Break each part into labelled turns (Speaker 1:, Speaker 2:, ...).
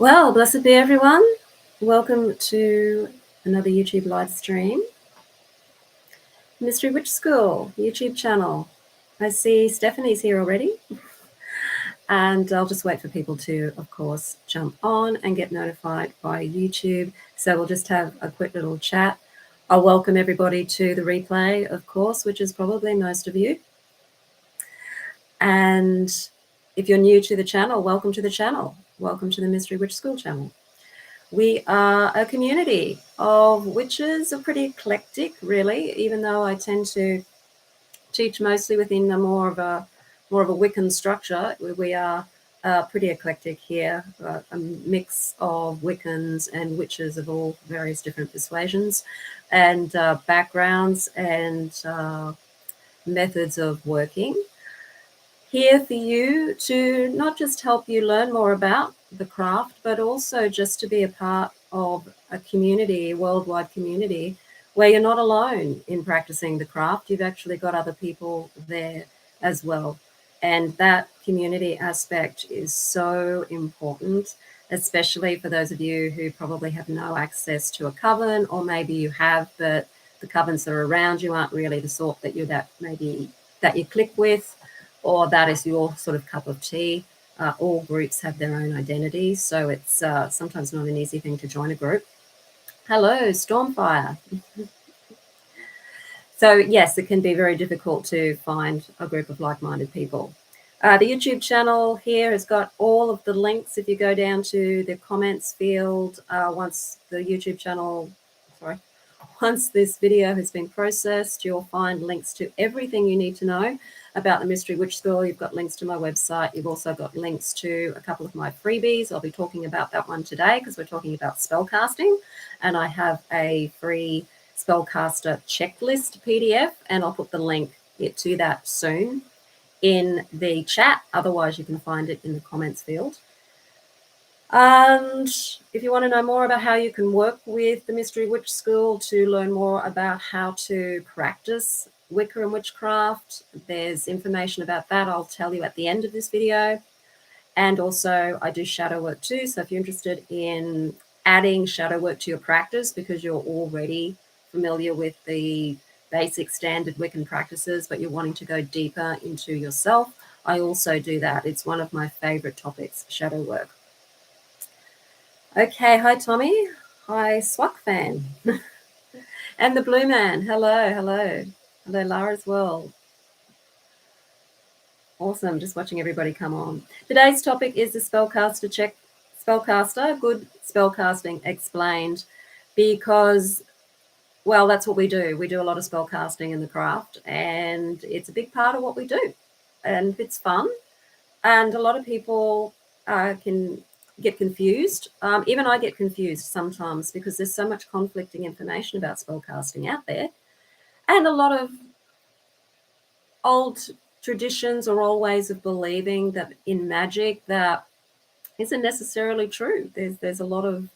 Speaker 1: Well, blessed be everyone. Welcome to another YouTube live stream. Mystery Witch School YouTube channel. I see Stephanie's here already. And I'll just wait for people to, of course, jump on and get notified by YouTube. So we'll just have a quick little chat. I'll welcome everybody to the replay, of course, which is probably most of you. And if you're new to the channel, welcome to the channel. Welcome to the Mystery Witch School channel. We are a community of witches, are pretty eclectic, really, even though I tend to teach mostly within more of a Wiccan structure. We are pretty eclectic here, a mix of Wiccans and witches of all various different persuasions and backgrounds and methods of working. Here for you to not just help you learn more about the craft, but also just to be a part of a community, a worldwide community, where you're not alone in practicing the craft. You've actually got other people there as well. And that community aspect is so important, especially for those of you who probably have no access to a coven, or maybe you have, but the covens that are around you aren't really the sort that you click with, or that is your sort of cup of tea. All groups have their own identities, so it's sometimes not an easy thing to join a group. Hello, Stormfire. So yes, it can be very difficult to find a group of like-minded people. The YouTube channel here has got all of the links. If you go down to the comments field, once this video has been processed, you'll find links to everything you need to know about the Mystery Witch School. You've got links to my website. You've also got links to a couple of my freebies. I'll be talking about that one today because we're talking about spellcasting, and I have a free spellcaster checklist PDF, and I'll put the link to that soon in the chat. Otherwise, you can find it in the comments field. And if you want to know more about how you can work with the Mystery Witch School to learn more about how to practice Wicca and witchcraft, there's information about that I'll tell you at the end of this video. And also I do shadow work too. So if you're interested in adding shadow work to your practice because you're already familiar with the basic standard Wiccan practices, but you're wanting to go deeper into yourself, I also do that. It's one of my favorite topics, shadow work. Okay, hi Tommy. Hi Swak fan. And the Blue Man. Hello. Hello Lara as well. Awesome, just watching everybody come on. Today's topic is the spellcaster good spellcasting explained, because, well, that's what we do. We do a lot of spellcasting in the craft, and it's a big part of what we do. And it's fun, and a lot of people can get confused. Even I get confused sometimes because there's so much conflicting information about spellcasting out there, and a lot of old traditions or old ways of believing that in magic that isn't necessarily true. There's a lot of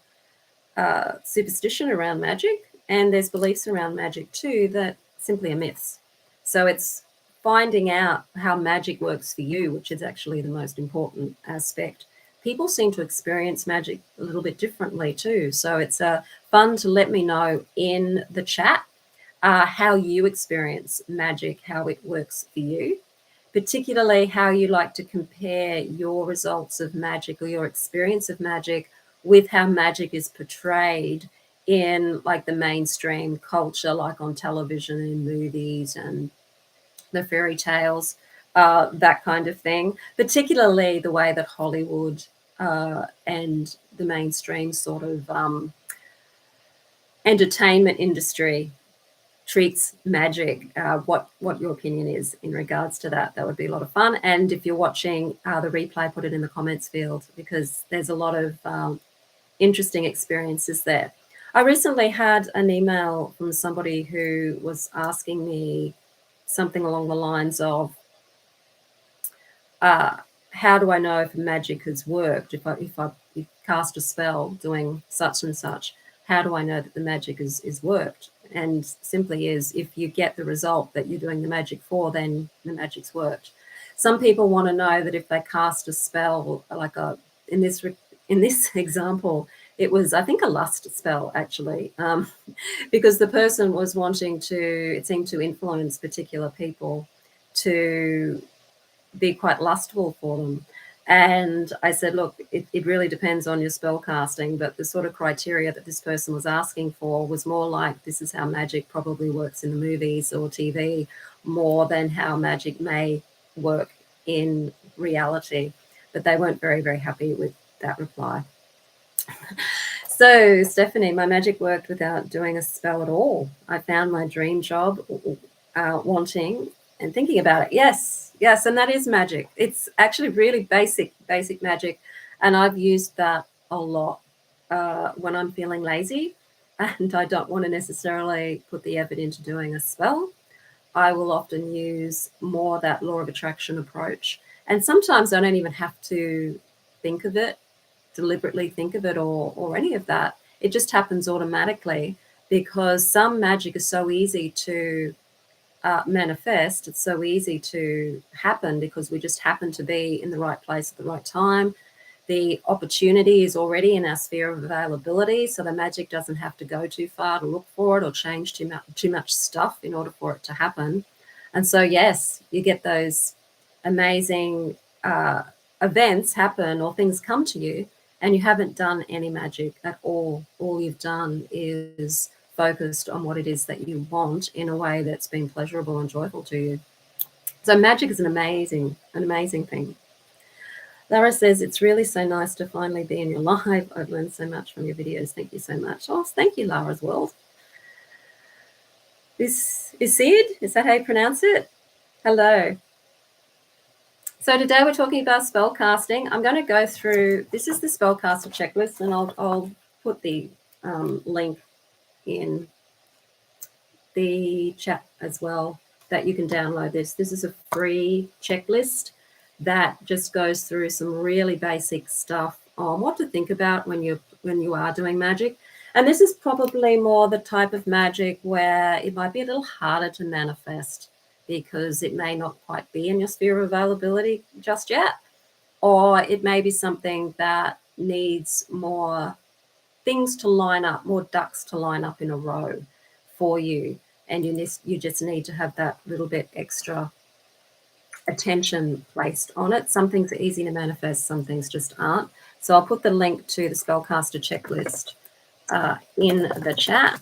Speaker 1: superstition around magic, and there's beliefs around magic too that simply are myths. So it's finding out how magic works for you, which is actually the most important aspect. People seem to experience magic a little bit differently too. So it's fun to let me know in the chat how you experience magic, how it works for you, particularly how you like to compare your results of magic or your experience of magic with how magic is portrayed in like the mainstream culture, like on television and movies and the fairy tales, that kind of thing, particularly the way that Hollywood and the mainstream sort of entertainment industry treats magic. What your opinion is in regards to that would be a lot of fun. And if you're watching the replay, put it in the comments field, because there's a lot of interesting experiences there. I recently had an email from somebody who was asking me something along the lines of, how do I know if magic has worked? If I cast a spell doing such and such, how do I know that the magic is worked? And simply is, if you get the result that you're doing the magic for, then the magic's worked. Some people want to know that if they cast a spell, like in this in this example, it was, I think, a lust spell, actually, because the person was wanting to, it seemed to influence particular people to be quite lustful for them. And I said, look, it really depends on your spell casting, but the sort of criteria that this person was asking for was more like, this is how magic probably works in the movies or TV, more than how magic may work in reality. But they weren't very, very happy with that reply. So, Stephanie, my magic worked without doing a spell at all. I found my dream job, wanting and thinking about it. Yes, yes, and that is magic. It's actually really basic magic, and I've used that a lot when I'm feeling lazy and I don't want to necessarily put the effort into doing a spell. I will often use more that law of attraction approach, and sometimes I don't even have to think of it, deliberately think of it, or any of that. It just happens automatically, because some magic is so easy to manifest. It's so easy to happen because we just happen to be in the right place at the right time. The opportunity is already in our sphere of availability, so the magic doesn't have to go too far to look for it or change too much stuff in order for it to happen. And so, yes, you get those amazing events happen, or things come to you, and you haven't done any magic at all. All you've done is focused on what it is that you want in a way that's been pleasurable and joyful to you. So magic is an amazing thing. Lara says, it's really so nice to finally be in your live. I've learned so much from your videos. Thank you so much. Oh, thank you, Lara, as well. Is Sid? Is that how you pronounce it? Hello. So today we're talking about spell casting. I'm going to go through, this is the spellcaster checklist, and I'll put the link in the chat as well, that you can download this. This is a free checklist that just goes through some really basic stuff on what to think about when you are doing magic. And this is probably more the type of magic where it might be a little harder to manifest, because it may not quite be in your sphere of availability just yet, or it may be something that needs more things to line up, more ducks to line up in a row for you, and you just need to have that little bit extra attention placed on it. Some things are easy to manifest, some things just aren't. So I'll put the link to the spellcaster checklist in the chat.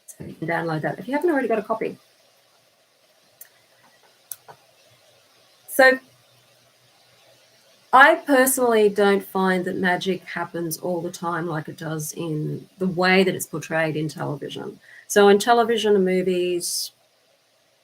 Speaker 1: So you can download that if you haven't already got a copy. So I personally don't find that magic happens all the time like it does in the way that it's portrayed in television. So in television and movies,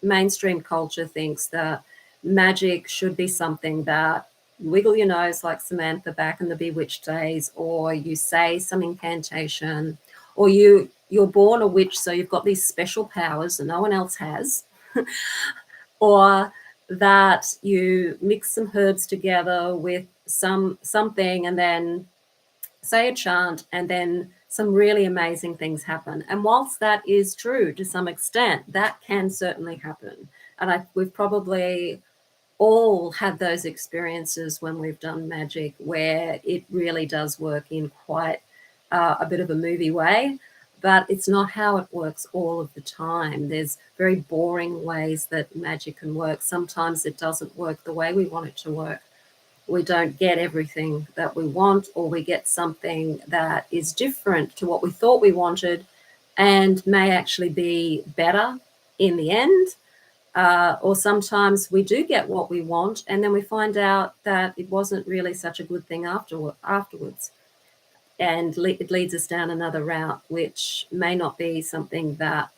Speaker 1: mainstream culture thinks that magic should be something that you wiggle your nose like Samantha back in the Bewitched days, or you say some incantation, or you're born a witch, so you've got these special powers that no one else has, or that you mix some herbs together with something and then say a chant, and then some really amazing things happen. And whilst that is true to some extent, that can certainly happen. And we've probably all had those experiences when we've done magic where it really does work in quite a bit of a movie way, but it's not how it works all of the time. There's very boring ways that magic can work. Sometimes it doesn't work the way we want it to work. We don't get everything that we want, or we get something that is different to what we thought we wanted and may actually be better in the end. Or sometimes we do get what we want, and then we find out that it wasn't really such a good thing afterwards. And it leads us down another route, which may not be something that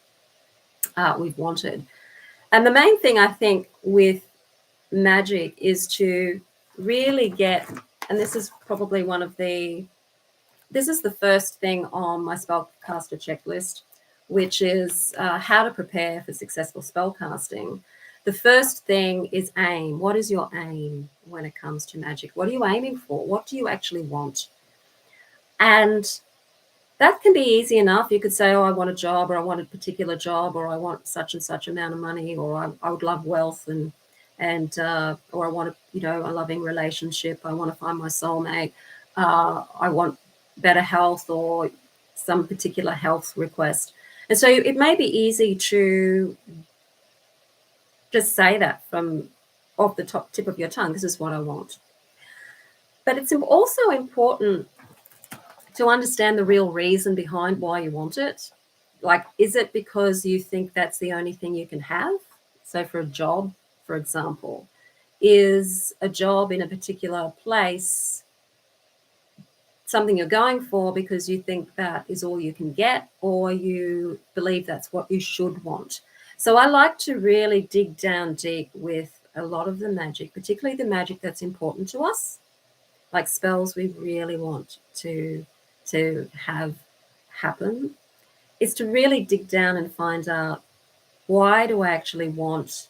Speaker 1: we've wanted. And the main thing, I think, with magic is to really get, and this is probably this is the first thing on my spellcaster checklist, which is how to prepare for successful spellcasting. The first thing is aim. What is your aim when it comes to magic? What are you aiming for? What do you actually want? And that can be easy enough. You could say, oh, I want a job, or I want a particular job, or I want such and such amount of money, or I would love wealth, and and or I want a loving relationship. I want to find my soulmate. I want better health or some particular health request. And so it may be easy to just say that from off the top tip of your tongue. This is what I want. But it's also important to understand the real reason behind why you want it. Like, is it because you think that's the only thing you can have? So for a job, for example, is a job in a particular place something you're going for because you think that is all you can get, or you believe that's what you should want? So I like to really dig down deep with a lot of the magic, particularly the magic that's important to us, like spells we really want to have happen, is to really dig down and find out, why do I actually want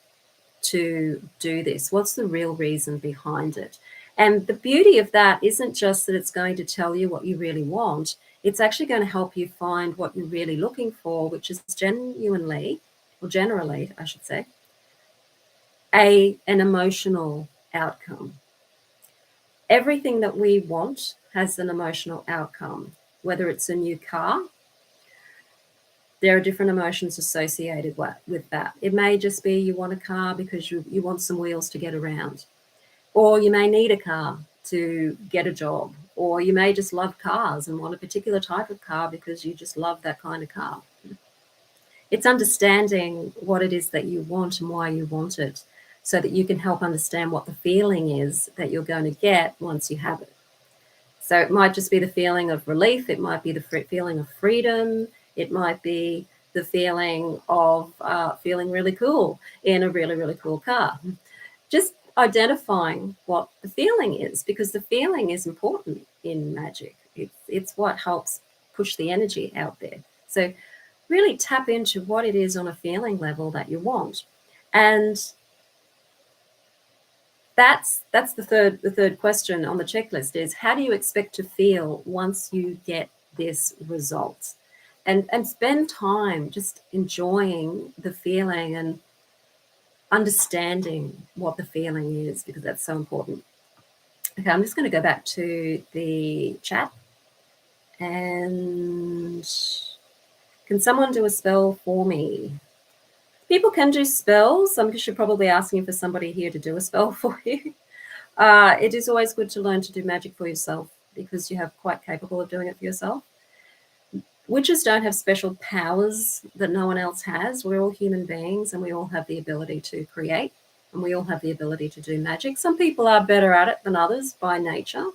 Speaker 1: to do this? What's the real reason behind it? And the beauty of that isn't just that it's going to tell you what you really want. It's actually going to help you find what you're really looking for, which is generally, I should say, an emotional outcome. Everything that we want has an emotional outcome. Whether it's a new car, there are different emotions associated with that. It may just be you want a car because you want some wheels to get around, or you may need a car to get a job, or you may just love cars and want a particular type of car because you just love that kind of car. It's understanding what it is that you want and why you want it, so that you can help understand what the feeling is that you're going to get once you have it. So it might just be the feeling of relief. It might be the feeling of freedom. It might be the feeling of feeling really cool in a really, really cool car. Just identifying what the feeling is, because the feeling is important in magic. It's what helps push the energy out there. So really tap into what it is on a feeling level that you want. And that's the third question on the checklist is, how do you expect to feel once you get this result? And spend time just enjoying the feeling and understanding what the feeling is, because that's so important. Okay, I'm just going to go back to the chat. And can someone do a spell for me? People can do spells. I'm just probably asking for somebody here to do a spell for you. It is always good to learn to do magic for yourself, because you have quite capable of doing it for yourself. Witches don't have special powers that no one else has. We're all human beings, and we all have the ability to create, and we all have the ability to do magic. Some people are better at it than others by nature.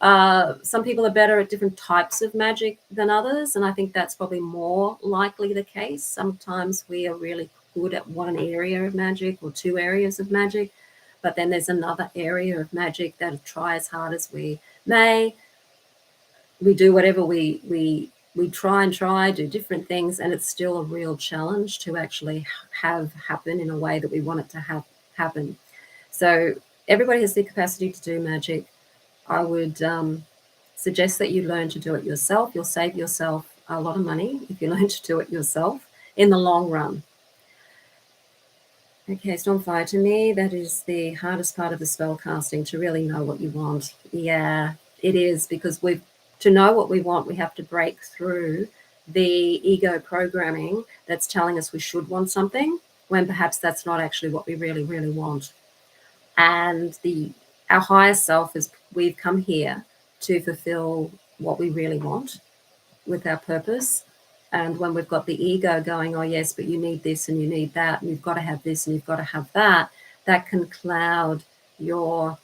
Speaker 1: Some people are better at different types of magic than others, and I think that's probably more likely the case. Sometimes we are really good at one area of magic or two areas of magic, but then there's another area of magic that try as hard as we may. We do whatever we try, do different things, and it's still a real challenge to actually have happen in a way that we want it to happen. So everybody has the capacity to do magic. I would suggest that you learn to do it yourself. You'll save yourself a lot of money if you learn to do it yourself in the long run. Okay, Stormfire, to me, that is the hardest part of the spell casting, to really know what you want. Yeah, it is, because to know what we want, we have to break through the ego programming that's telling us we should want something, when perhaps that's not actually what we really, really want. And our higher self we've come here to fulfill what we really want with our purpose. And when we've got the ego going, oh yes, but you need this and you need that, and you've got to have this and you've got to have that, that can cloud your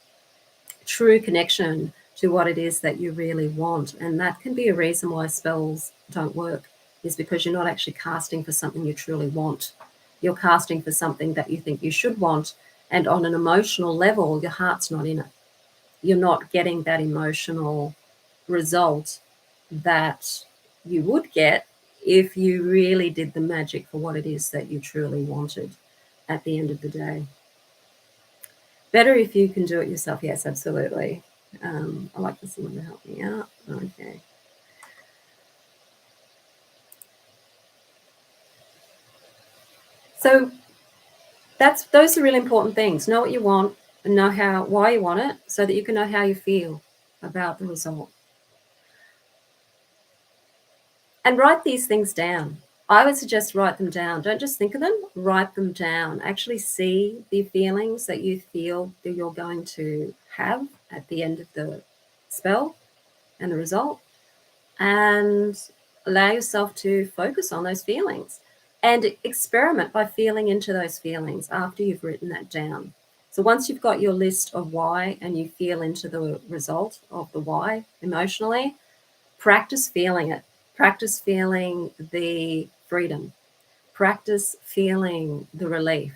Speaker 1: true connection to what it is that you really want. And that can be a reason why spells don't work, is because you're not actually casting for something you truly want. You're casting for something that you think you should want, and on an emotional level, your heart's not in it. You're not getting that emotional result that you would get if you really did the magic for what it is that you truly wanted at the end of the day. Better if you can do it yourself. Yes, absolutely. I like for someone to help me out. Okay. So those are really important things. Know what you want and know why you want it, so that you can know how you feel about the result. And write these things down. I would suggest write them down. Don't just think of them, write them down. Actually see the feelings that you feel that you're going to have at the end of the spell and the result, and allow yourself to focus on those feelings and experiment by feeling into those feelings after you've written that down. So once you've got your list of why and you feel into the result of the why emotionally, practice feeling it. Practice feeling the freedom. Practice feeling the relief.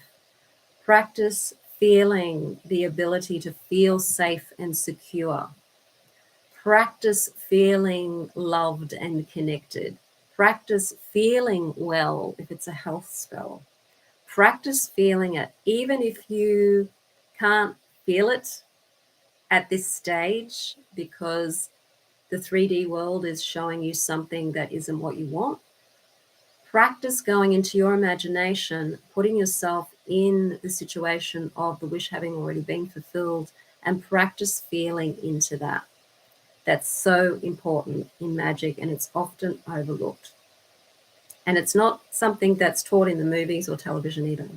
Speaker 1: Practice feeling the ability to feel safe and secure. Practice feeling loved and connected. Practice feeling well if it's a health spell. Practice feeling it, even if you can't feel it at this stage because the 3D world is showing you something that isn't what you want. Practice going into your imagination, putting yourself in the situation of the wish having already been fulfilled, and practice feeling into that. That's so important in magic, and it's often overlooked. And it's not something that's taught in the movies or television either.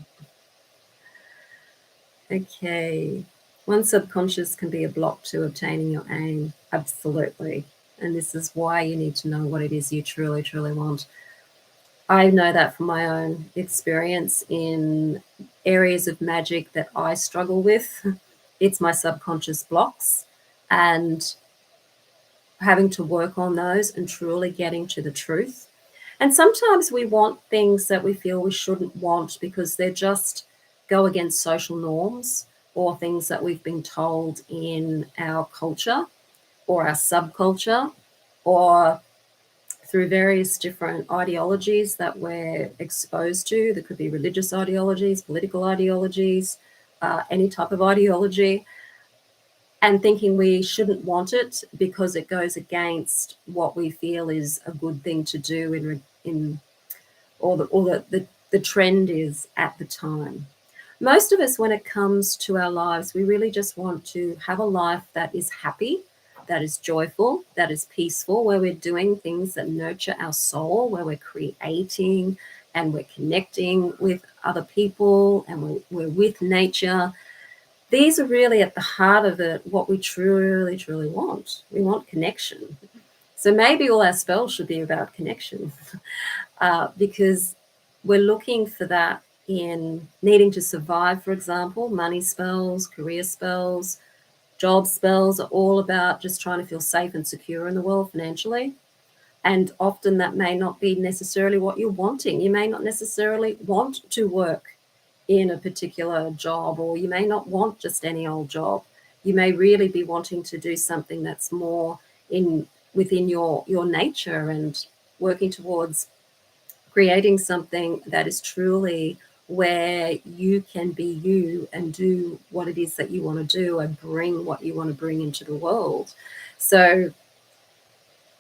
Speaker 1: Okay. One subconscious can be a block to obtaining your aim. Absolutely. And this is why you need to know what it is you truly, truly want. I know that from my own experience in areas of magic that I struggle with. It's my subconscious blocks, and having to work on those and truly getting to the truth. And sometimes we want things that we feel we shouldn't want because they just go against social norms or things that we've been told in our culture or our subculture, or through various different ideologies that we're exposed to. There could be religious ideologies, political ideologies, any type of ideology, and thinking we shouldn't want it because it goes against what we feel is a good thing to do or the trend is at the time. Most of us, when it comes to our lives, we really just want to have a life that is happy, that is joyful, that is peaceful, where we're doing things that nurture our soul, where we're creating and we're connecting with other people and we're with nature. These are really at the heart of it, what we truly, truly want. We want connection. So maybe all our spells should be about connection because we're looking for that in needing to survive, for example. Money spells, career spells, job spells are all about just trying to feel safe and secure in the world financially. And often that may not be necessarily what you're wanting. You may not necessarily want to work in a particular job, or you may not want just any old job. You may really be wanting to do something that's more within your nature and working towards creating something that is truly where you can be you and do what it is that you want to do and bring what you want to bring into the world. So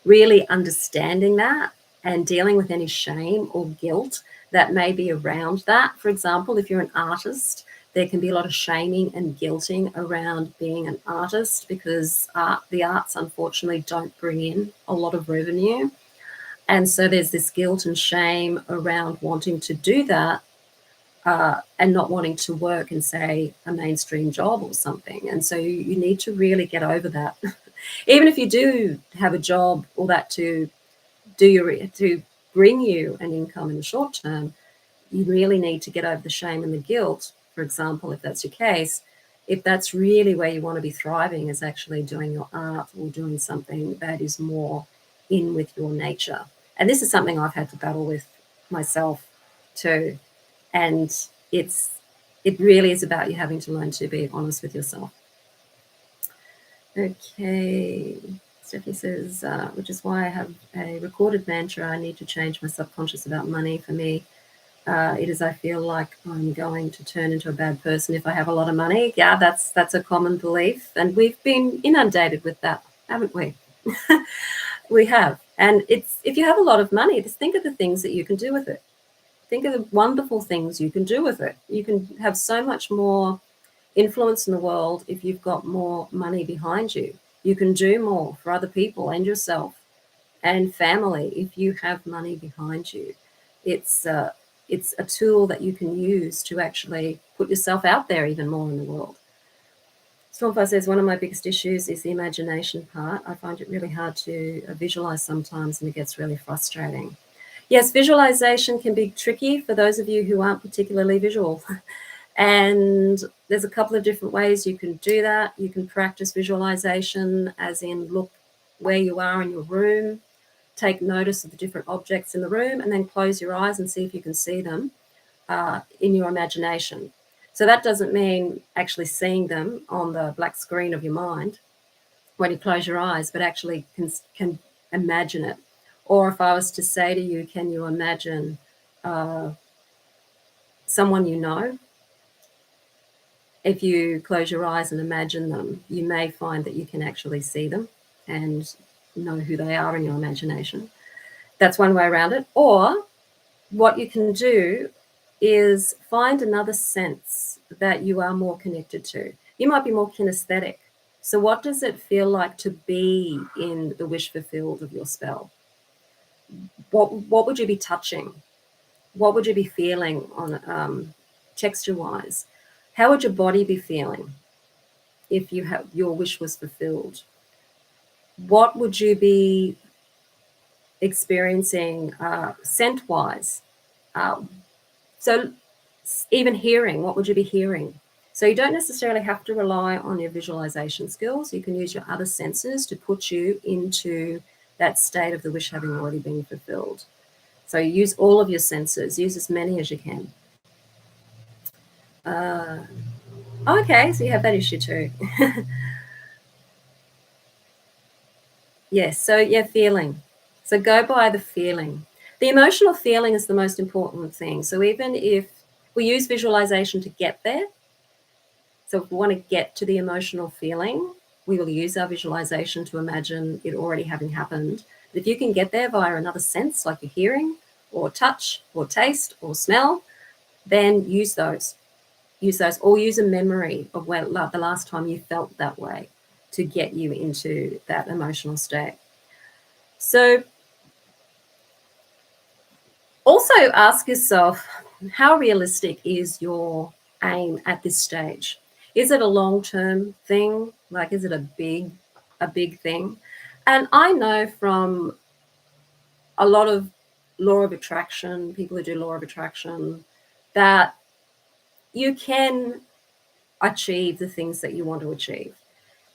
Speaker 1: really understanding that and dealing with any shame or guilt that may be around that. For example, if you're an artist, there can be a lot of shaming and guilting around being an artist because the arts unfortunately don't bring in a lot of revenue. And so there's this guilt and shame around wanting to do that and not wanting to work in, say, a mainstream job or something. And so you need to really get over that. Even if you do have a job or that to bring you an income in the short term, you really need to get over the shame and the guilt. For example, if that's your case, if that's really where you want to be thriving, is actually doing your art or doing something that is more in with your nature. And this is something I've had to battle with myself too. And it really is about you having to learn to be honest with yourself. Okay. Stephanie says, which is why I have a recorded mantra. I need to change my subconscious about money. For me, it is I feel like I'm going to turn into a bad person if I have a lot of money. Yeah, that's a common belief. And we've been inundated with that, haven't we? We have. And it's if you have a lot of money, just think of the things that you can do with it. think of the wonderful things you can do with it. You can have so much more influence in the world if you've got more money behind you. You can do more for other people and yourself and family if you have money behind you. It's a tool that you can use to actually put yourself out there even more in the world. Stormfire says, one of my biggest issues is the imagination part. I find it really hard to visualize sometimes, and it gets really frustrating. Yes, visualization can be tricky for those of you who aren't particularly visual. And there's a couple of different ways you can do that. You can practice visualization, as in look where you are in your room, take notice of the different objects in the room, and then close your eyes and see if you can see them in your imagination. So that doesn't mean actually seeing them on the black screen of your mind when you close your eyes, but actually can imagine it. Or if I was to say to you, can you imagine someone you know? If you close your eyes and imagine them, you may find that you can actually see them and know who they are in your imagination. That's one way around it. Or what you can do is find another sense that you are more connected to. You might be more kinesthetic. So what does it feel like to be in the wish fulfilled of your spell? What would you be touching? What would you be feeling on texture-wise? How would your body be feeling if your wish was fulfilled? What would you be experiencing scent-wise? So even hearing, what would you be hearing? So you don't necessarily have to rely on your visualization skills. You can use your other senses to put you into that state of the wish having already been fulfilled. So use all of your senses. Use as many as you can. Okay, so you have that issue too. Yes, so yeah, feeling. So go by the feeling. The emotional feeling is the most important thing. So even if we use visualization to get there, so if we want to get to the emotional feeling, we will use our visualization to imagine it already having happened. But if you can get there via another sense, like your hearing or touch or taste or smell, then use those. Use those, or use a memory of when the last time you felt that way to get you into that emotional state. So also ask yourself, how realistic is your aim at this stage? Is it a long-term thing? Like, is it a big thing? And I know from a lot of law of attraction, people who do law of attraction, that you can achieve the things that you want to achieve.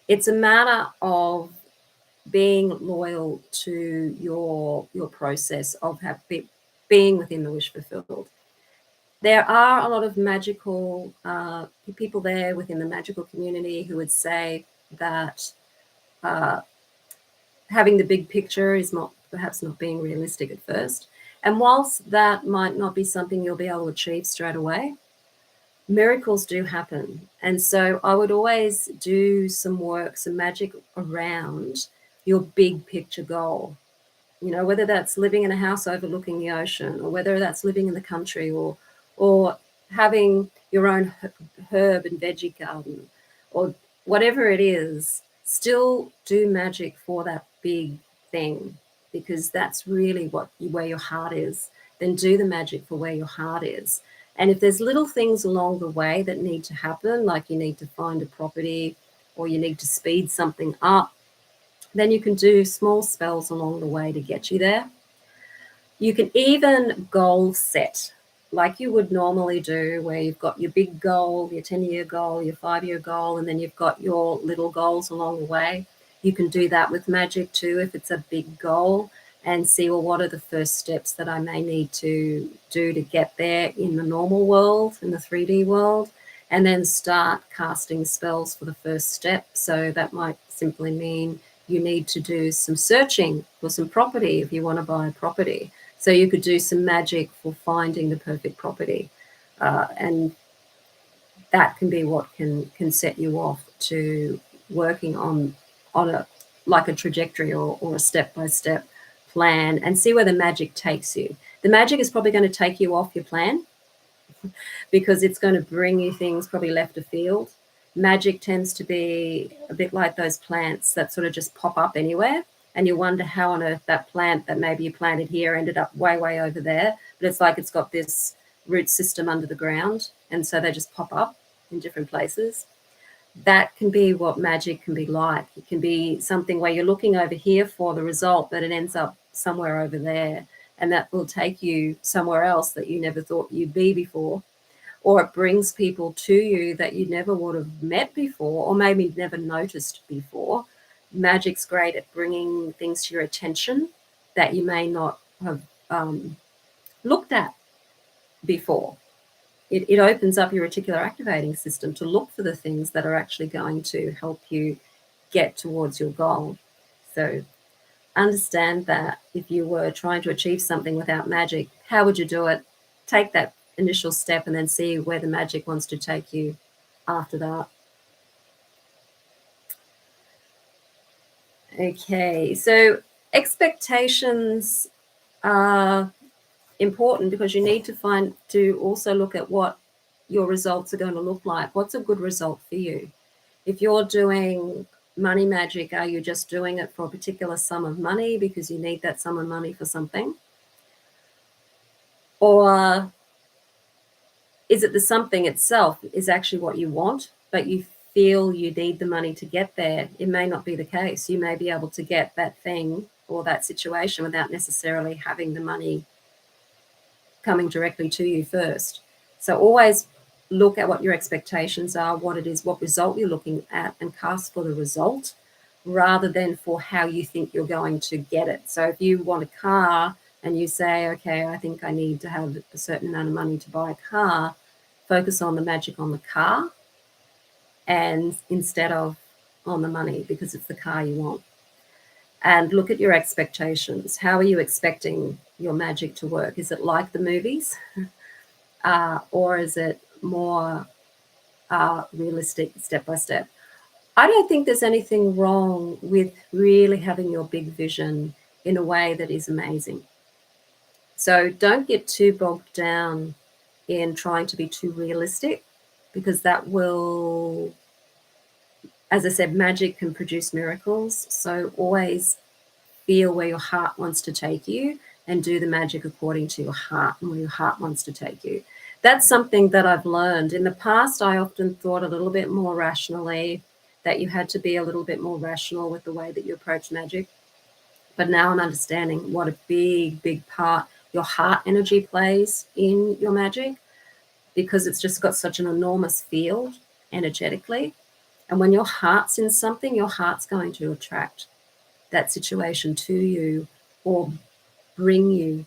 Speaker 1: It's a matter of being loyal to your process of being within the wish fulfilled. There are a lot of magical people there within the magical community who would say that having the big picture is perhaps not being realistic at first. And whilst that might not be something you'll be able to achieve straight away, miracles do happen. And so I would always do some work, some magic around your big picture goal. You know, whether that's living in a house overlooking the ocean, or whether that's living in the country, or having your own herb and veggie garden, or whatever it is, still do magic for that big thing, because that's really where your heart is. Then do the magic for where your heart is. And if there's little things along the way that need to happen, like you need to find a property or you need to speed something up, then you can do small spells along the way to get you there. You can even goal set like you would normally do, where you've got your big goal, your 10-year goal, your 5-year goal, and then you've got your little goals along the way. You can do that with magic too if it's a big goal, and see, well, what are the first steps that I may need to do to get there in the normal world, in the 3D world, and then start casting spells for the first step. So that might simply mean you need to do some searching for some property if you want to buy a property. So you could do some magic for finding the perfect property. And that can be what can set you off to working on a trajectory or a step-by-step plan, and see where the magic takes you. The magic is probably going to take you off your plan because it's going to bring you things probably left of field. Magic tends to be a bit like those plants that sort of just pop up anywhere, and you wonder how on earth that plant that maybe you planted here ended up way over there. But it's like it's got this root system under the ground, and so they just pop up in different places. That can be what magic can be like. It can be something where you're looking over here for the result, but it ends up somewhere over there, and that will take you somewhere else that you never thought you'd be before. Or it brings people to you that you never would have met before, or maybe never noticed before. Magic's great at bringing things to your attention that you may not have looked at before. It opens up your reticular activating system to look for the things that are actually going to help you get towards your goal. So understand that if you were trying to achieve something without magic, how would you do it? Take that initial step and then see where the magic wants to take you after that. Okay, so expectations are important because you need to also look at what your results are going to look like. What's a good result for you? If you're doing money magic, are you just doing it for a particular sum of money because you need that sum of money for something? Or is it the something itself is actually what you want, but you feel you need the money to get there? It may not be the case. You may be able to get that thing or that situation without necessarily having the money coming directly to you first. So always look at what your expectations are, what it is, what result you're looking at, and cast for the result rather than for how you think you're going to get it. So if you want a car and you say, okay, I think I need to have a certain amount of money to buy a car, focus on the magic on the car and instead of on the money because it's the car you want. And look at your expectations. How are you expecting your magic to work? Is it like the movies? Or is it more realistic, step by step? I don't think there's anything wrong with really having your big vision in a way that is amazing. So don't get too bogged down in trying to be too realistic because that will, as I said, magic can produce miracles. So always feel where your heart wants to take you and do the magic according to your heart and where your heart wants to take you. That's something that I've learned. In the past, I often thought a little bit more rationally, that you had to be a little bit more rational with the way that you approach magic. But now I'm understanding what a big part your heart energy plays in your magic because it's just got such an enormous field energetically. And when your heart's in something, your heart's going to attract that situation to you or bring you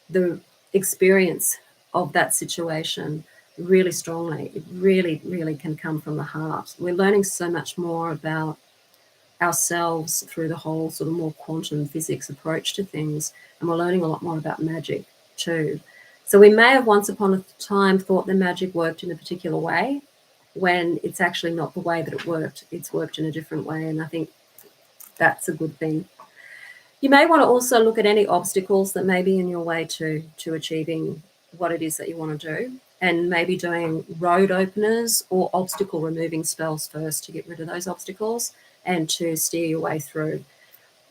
Speaker 1: the experience of that situation really strongly. It really can come from the heart. We're learning so much more about ourselves through the whole sort of more quantum physics approach to things, and we're learning a lot more about magic too. So we may have once upon a time thought the magic worked in a particular way when it's actually not the way that it worked. It's worked in a different way, and I think that's a good thing. You may want to also look at any obstacles that may be in your way to achieving what it is that you want to do, and maybe doing road openers or obstacle removing spells first to get rid of those obstacles and to steer your way through.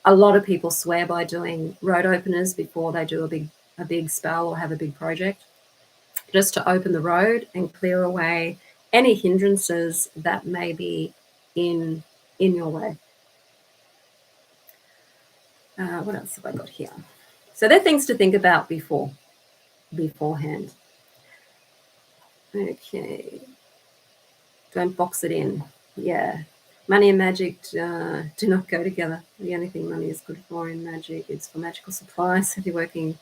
Speaker 1: A lot of people swear by doing road openers before they do a big spell or have a big project, just to open the road and clear away any hindrances that may be in your way. What else have I got here? So they're things to think about beforehand. Okay. Don't box it in. Yeah. Money and magic do not go together. The only thing money is good for in magic is for magical supplies. If you're working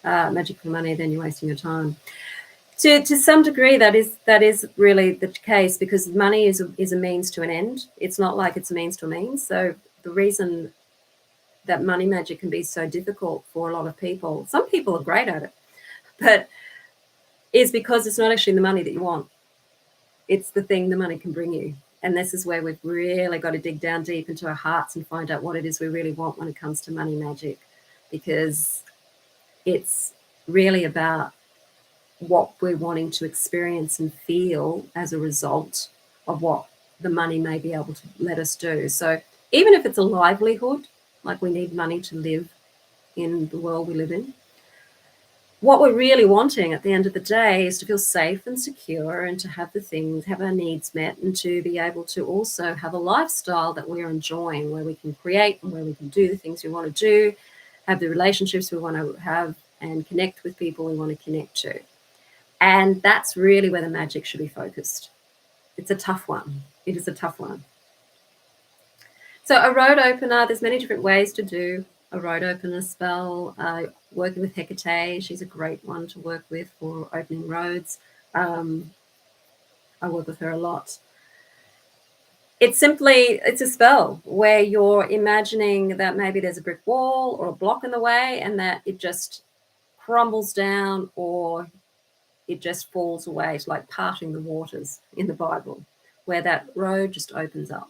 Speaker 1: magic for money, then you're wasting your time. To some degree, that is really the case because money is a means to an end. It's not like it's a means to a means. So the reason that money magic can be so difficult for a lot of people, some people are great at it, but is because it's not actually the money that you want. It's the thing the money can bring you. And this is where we've really got to dig down deep into our hearts and find out what it is we really want when it comes to money magic. Because It's really about what we're wanting to experience and feel as a result of what the money may be able to let us do. So even if it's a livelihood, like we need money to live in the world we live in, what we're really wanting at the end of the day is to feel safe and secure and to have the things, have our needs met, and to be able to also have a lifestyle that we're enjoying, where we can create and where we can do the things we want to do, have the relationships we want to have, and connect with people we want to connect to. And that's really where the magic should be focused. It's a tough one. It is a tough one. So a road opener, there's many different ways to do a road opener spell. Working with Hecate, she's a great one to work with for opening roads. I work with her a lot. It's a spell where you're imagining that maybe there's a brick wall or a block in the way and that it just crumbles down or it just falls away. It's like parting the waters in the Bible, where that road just opens up.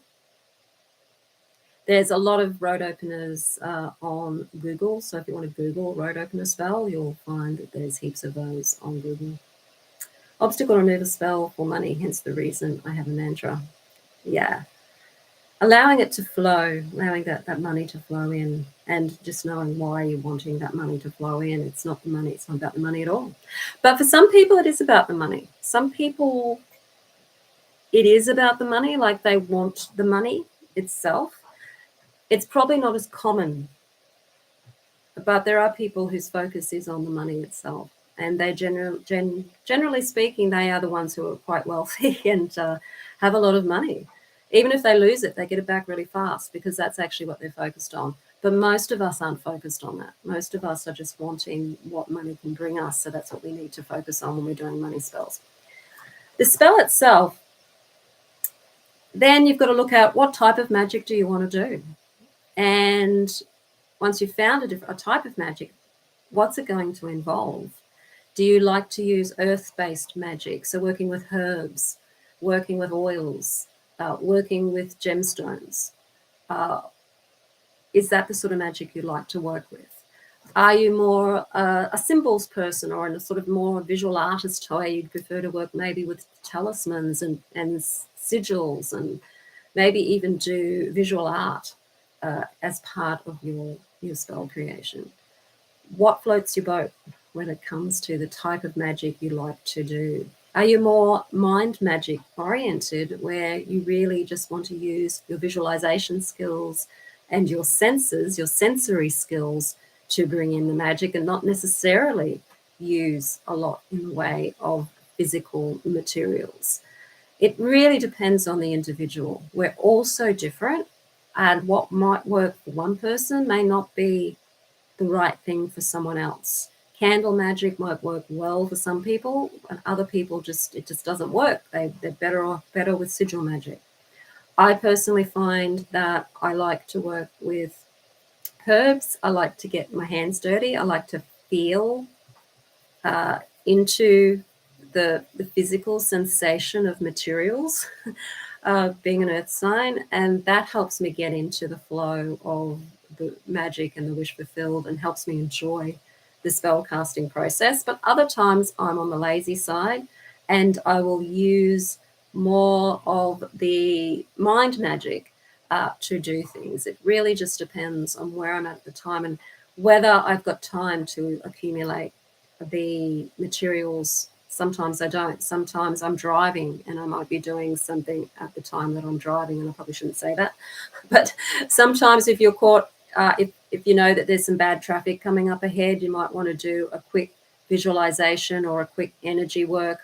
Speaker 1: There's a lot of road openers on Google. So if you want to Google road opener spell, you'll find that there's heaps of those on Google. Obstacle remover spell for money, hence the reason I have a mantra. Yeah. Allowing it to flow, allowing that money to flow in, and just knowing why you're wanting that money to flow in. It's not the money. It's not about the money at all. But for some people, it is about the money. Some people, it is about the money, like they want the money itself. It's probably not as common, but there are people whose focus is on the money itself. And they generally speaking, they are the ones who are quite wealthy and have a lot of money. Even if they lose it, they get it back really fast because that's actually what they're focused on. But most of us aren't focused on that. Most of us are just wanting what money can bring us. So that's what we need to focus on when we're doing money spells. The spell itself, then you've got to look at what type of magic do you want to do. And once you've found a type of magic, what's it going to involve? Do you like to use earth-based magic? So working with herbs, working with oils, working with gemstones. Is that the sort of magic you like to work with? Are you more a symbols person or a sort of more visual artist where you'd prefer to work maybe with talismans and sigils and maybe even do visual art as part of your spell creation? What floats your boat when it comes to the type of magic you like to do? Are you more mind magic oriented, where you really just want to use your visualization skills and your senses, your sensory skills to bring in the magic and not necessarily use a lot in the way of physical materials? It really depends on the individual. We're all so different, and what might work for one person may not be the right thing for someone else. Candle magic might work well for some people, and other people it just doesn't work. They're better with sigil magic. I personally find that I like to work with herbs. I like to get my hands dirty. I like to feel into the physical sensation of materials, being an earth sign, and that helps me get into the flow of the magic and the wish fulfilled and helps me enjoy the spell casting process. But other times I'm on the lazy side and I will use more of the mind magic to do things. It really just depends on where I'm at the time and whether I've got time to accumulate the materials. Sometimes I don't. Sometimes I'm driving and I might be doing something at the time that I'm driving, and I probably shouldn't say that. But sometimes if you're caught, if you know that there's some bad traffic coming up ahead, you might want to do a quick visualization or a quick energy work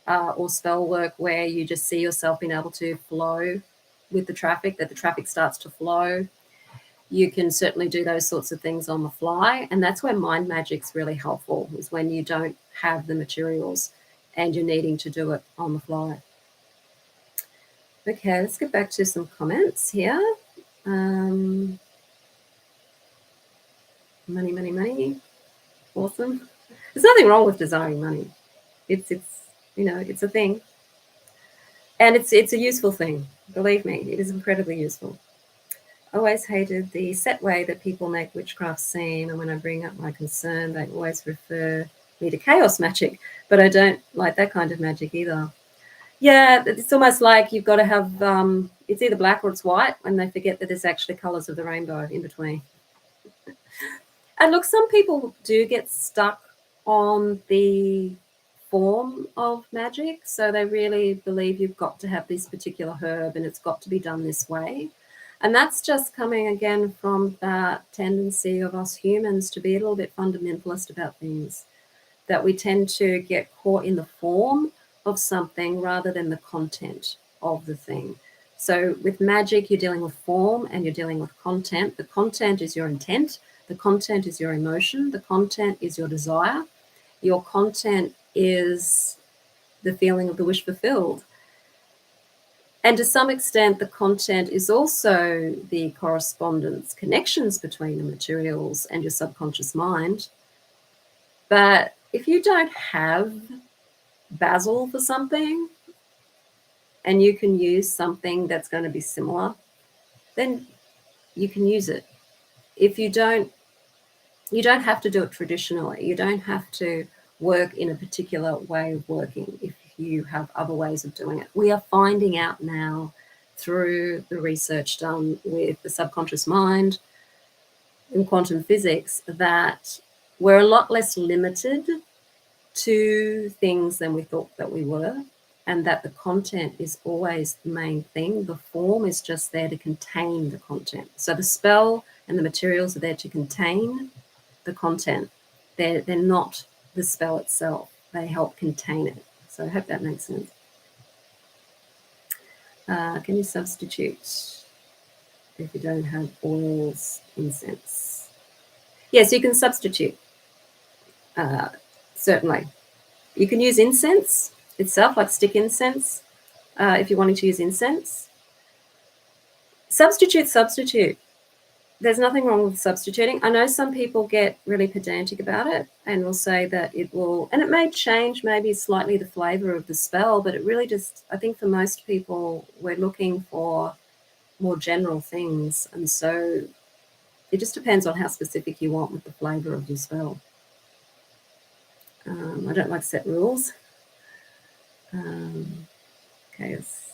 Speaker 1: or spell work where you just see yourself being able to flow with the traffic, that the traffic starts to flow. You can certainly do those sorts of things on the fly. And that's where mind magic's really helpful, is when you don't have the materials and you're needing to do it on the fly. Okay, let's get back to some comments here. Money, money, money. Awesome. There's nothing wrong with desiring money. It's it's a thing. And it's a useful thing. Believe me, it is incredibly useful. always hated the set way that people make witchcraft seem, and when I bring up my concern, they always refer me to chaos magic, but I don't like that kind of magic either. Yeah, it's almost like you've got to have, it's either black or it's white, and they forget that there's actually colours of the rainbow in between. And look, some people do get stuck on the form of magic, so they really believe you've got to have this particular herb and it's got to be done this way. And that's just coming again from that tendency of us humans to be a little bit fundamentalist about things, that we tend to get caught in the form of something rather than the content of the thing. So with magic, you're dealing with form and you're dealing with content. The content is your intent. The content is your emotion. The content is your desire. Your content is the feeling of the wish fulfilled. And to some extent, the content is also the correspondence, connections between the materials and your subconscious mind. But if you don't have basil for something and you can use something that's going to be similar, then you can use it. If you don't have to do it traditionally. You don't have to work in a particular way of working if you have other ways of doing it. We are finding out now through the research done with the subconscious mind in quantum physics that we're a lot less limited to things than we thought that we were, and that the content is always the main thing. The form is just there to contain the content. So the spell and the materials are there to contain the content. They're not the spell itself. They help contain it. So I hope that makes sense. Can you substitute if you don't have oils, incense? Yes, you can substitute. Certainly. You can use incense itself, like stick incense, if you're wanting to use incense. Substitute. There's nothing wrong with substituting. I know some people get really pedantic about it and will say that it will, and it may change maybe slightly the flavor of the spell, but it really just, I think for most people, we're looking for more general things. And so it just depends on how specific you want with the flavor of your spell. I don't like set rules. Chaos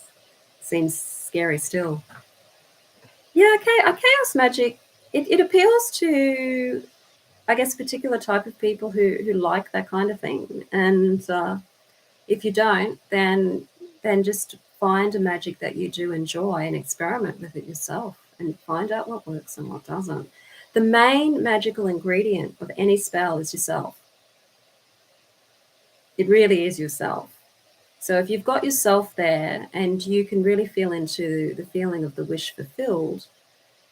Speaker 1: seems scary still. Yeah, chaos magic, it appeals to, I guess, a particular type of people who like that kind of thing. And if you don't, then just find a magic that you do enjoy and experiment with it yourself and find out what works and what doesn't. The main magical ingredient of any spell is yourself. It really is yourself. So if you've got yourself there and you can really feel into the feeling of the wish fulfilled,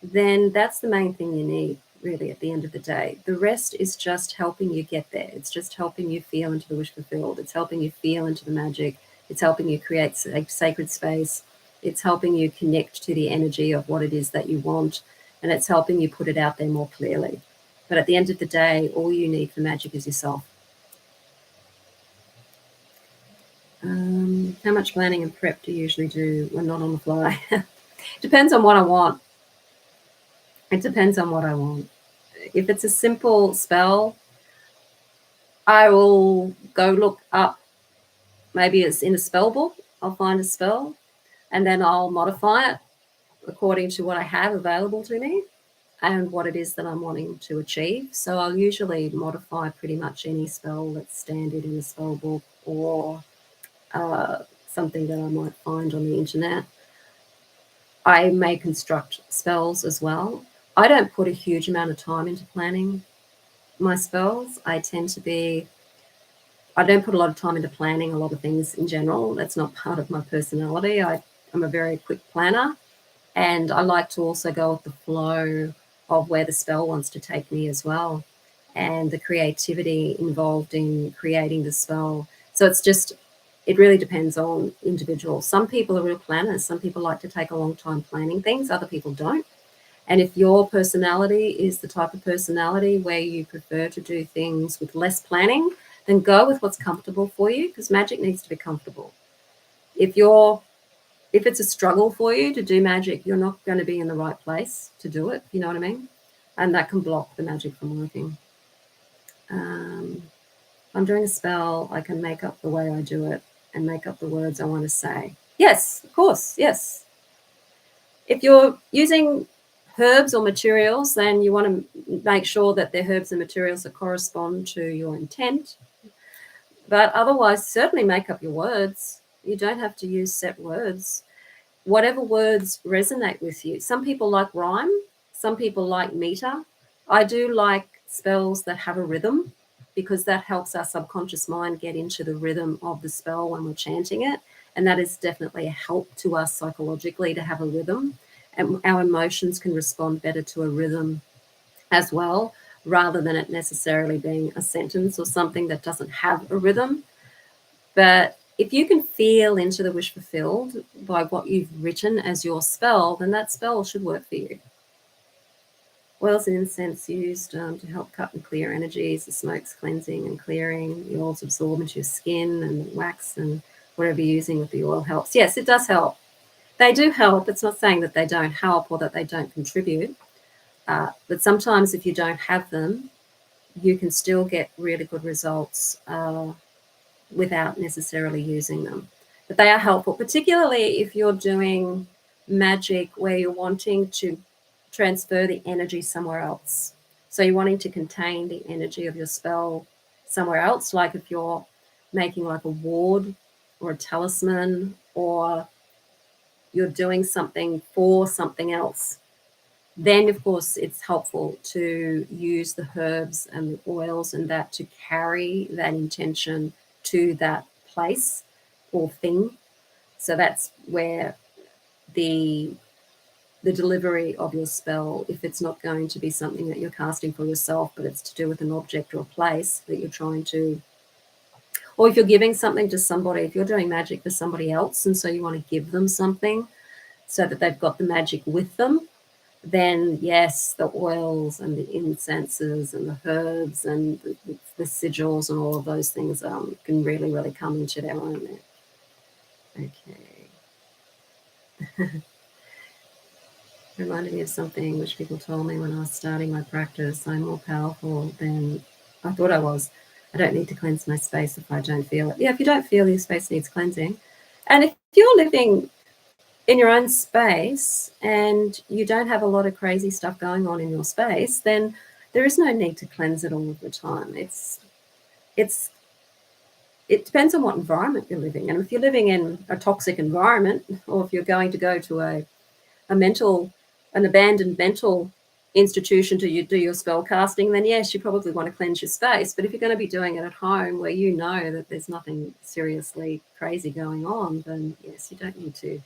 Speaker 1: then that's the main thing you need, really, at the end of the day. The rest is just helping you get there. It's just helping you feel into the wish fulfilled. It's helping you feel into the magic. It's helping you create sacred space. It's helping you connect to the energy of what it is that you want. And it's helping you put it out there more clearly. But at the end of the day, all you need for magic is yourself. How much planning and prep do you usually do when not on the fly? Depends on what I want. It depends on what I want. If it's a simple spell, I will go look up, maybe it's in a spell book, I'll find a spell, and then I'll modify it according to what I have available to me and what it is that I'm wanting to achieve. So I'll usually modify pretty much any spell that's standard in a spell book or something that I might find on the internet. I may construct spells as well. I don't put a huge amount of time into planning my spells. I don't put a lot of time into planning a lot of things in general. That's not part of my personality. I'm a very quick planner, and I like to also go with the flow of where the spell wants to take me as well, and the creativity involved in creating the spell. So it really depends on individuals. Some people are real planners. Some people like to take a long time planning things. Other people don't. And if your personality is the type of personality where you prefer to do things with less planning, then go with what's comfortable for you, because magic needs to be comfortable. If you're if it's a struggle for you to do magic, you're not going to be in the right place to do it. You know what I mean? And that can block the magic from working. I'm doing a spell, I can make up the way I do it and make up the words I want to say. Yes, of course, yes. If you're using herbs or materials, then you want to make sure that they're herbs and materials that correspond to your intent. But otherwise, certainly make up your words. You don't have to use set words. Whatever words resonate with you. Some people like rhyme, some people like meter. I do like spells that have a rhythm, because that helps our subconscious mind get into the rhythm of the spell when we're chanting it. And that is definitely a help to us psychologically to have a rhythm. And our emotions can respond better to a rhythm as well, rather than it necessarily being a sentence or something that doesn't have a rhythm. But if you can feel into the wish fulfilled by what you've written as your spell, then that spell should work for you. Oils and incense used to help cut and clear energies. The smoke's cleansing and clearing. The oils absorb into your skin, and the wax and whatever you're using with the oil helps. Yes, it does help. They do help. It's not saying that they don't help or that they don't contribute. But sometimes if you don't have them, you can still get really good results without necessarily using them. But they are helpful, particularly if you're doing magic where you're wanting to transfer the energy somewhere else. So you're wanting to contain the energy of your spell somewhere else, like if you're making like a ward or a talisman, or you're doing something for something else. Then, of course, it's helpful to use the herbs and the oils and that to carry that intention to that place or thing. So that's where the delivery of your spell, if it's not going to be something that you're casting for yourself, but it's to do with an object or a place that you're trying to, or if you're giving something to somebody, if you're doing magic for somebody else and so you want to give them something so that they've got the magic with them, then yes, the oils and the incenses and the herbs and the sigils and all of those things can really, really come into their own there. Okay. Reminded me of something which people told me when I was starting my practice. I'm more powerful than I thought I was. I don't need to cleanse my space if I don't feel it. Yeah, if you don't feel your space needs cleansing. And if you're living in your own space and you don't have a lot of crazy stuff going on in your space, then there is no need to cleanse it all of the time. It depends on what environment you're living in. If you're living in a toxic environment, or if you're going to go to an abandoned mental institution to do your spell casting, then yes, you probably want to cleanse your space. But if you're going to be doing it at home where you know that there's nothing seriously crazy going on, then yes, you don't need to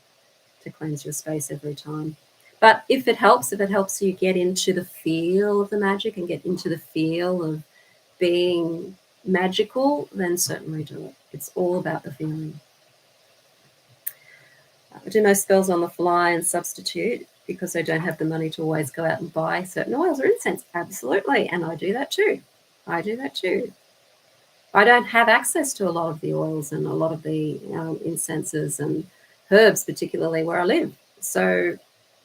Speaker 1: cleanse your space every time. But if it helps you get into the feel of the magic and get into the feel of being magical, then certainly do it. It's all about the feeling. I do most spells on the fly and substitute because I don't have the money to always go out and buy certain oils or incense. Absolutely. And I do that too. I don't have access to a lot of the oils and a lot of the incenses and herbs, particularly where I live. So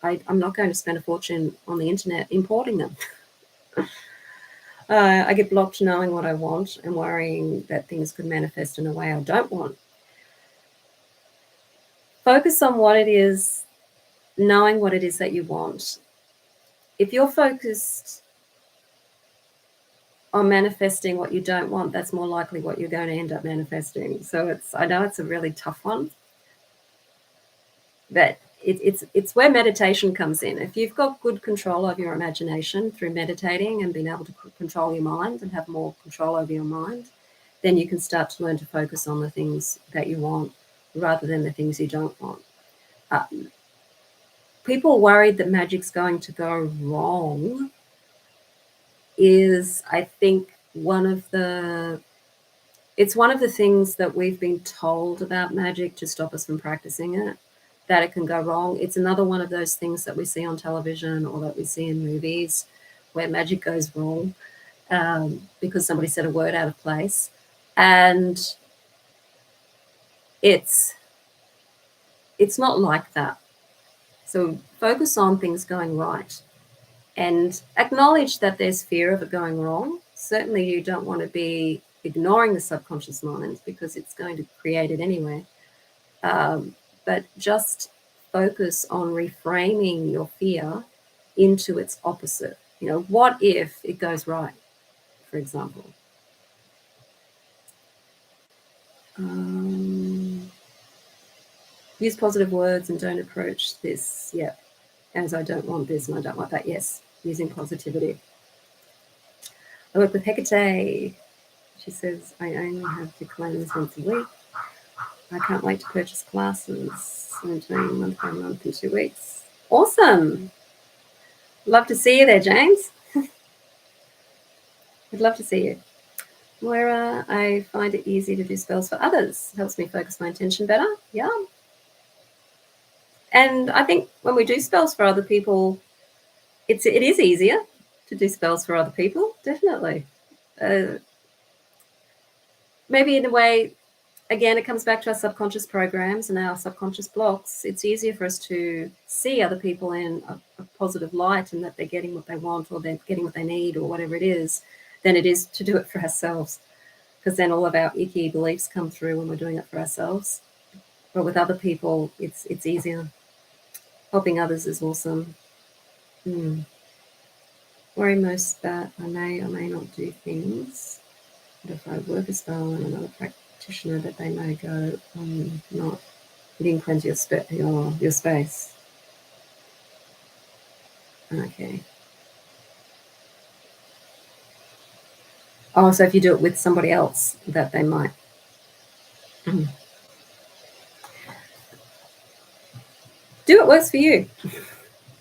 Speaker 1: I'm not going to spend a fortune on the internet importing them. I get blocked knowing what I want and worrying that things could manifest in a way I don't want. Focus on what it is, knowing what it is that you want. If you're focused on manifesting what you don't want, that's more likely what you're going to end up manifesting. So I know it's a really tough one, but it's where meditation comes in. If you've got good control of your imagination through meditating and being able to control your mind and have more control over your mind, then you can start to learn to focus on the things that you want rather than the things you don't want. People worried that magic's going to go wrong is, I think, it's one of the things that we've been told about magic to stop us from practicing it, that it can go wrong. It's another one of those things that we see on television or that we see in movies where magic goes wrong because somebody said a word out of place. And it's It's not like that. So focus on things going right and acknowledge that there's fear of it going wrong. Certainly you don't want to be ignoring the subconscious mind because it's going to create it anyway. But just focus on reframing your fear into its opposite. You know, what if it goes right, for example? Use positive words and don't approach this yet as I don't want this and I don't want that. Yes, using positivity. I work with Hecate. She says, I only have to cleanse once a week. I can't wait to purchase classes. I'm doing month by month in 2 weeks. Awesome. Love to see you there, James. I'd love to see you. Moira, I find it easy to do spells for others. Helps me focus my intention better. Yeah. And I think when we do spells for other people, it is easier to do spells for other people, definitely. Maybe in a way, again, it comes back to our subconscious programs and our subconscious blocks. It's easier for us to see other people in a positive light and that they're getting what they want or they're getting what they need or whatever it is than it is to do it for ourselves, because then all of our icky beliefs come through when we're doing it for ourselves. But with other people, it's easier. Helping others is awesome. Worry most that I may or may not do things, but if I work a spell on another practitioner that they may go not. You didn't cleanse your space. Okay. Oh, so if you do it with somebody else, that they might. Do what works for you.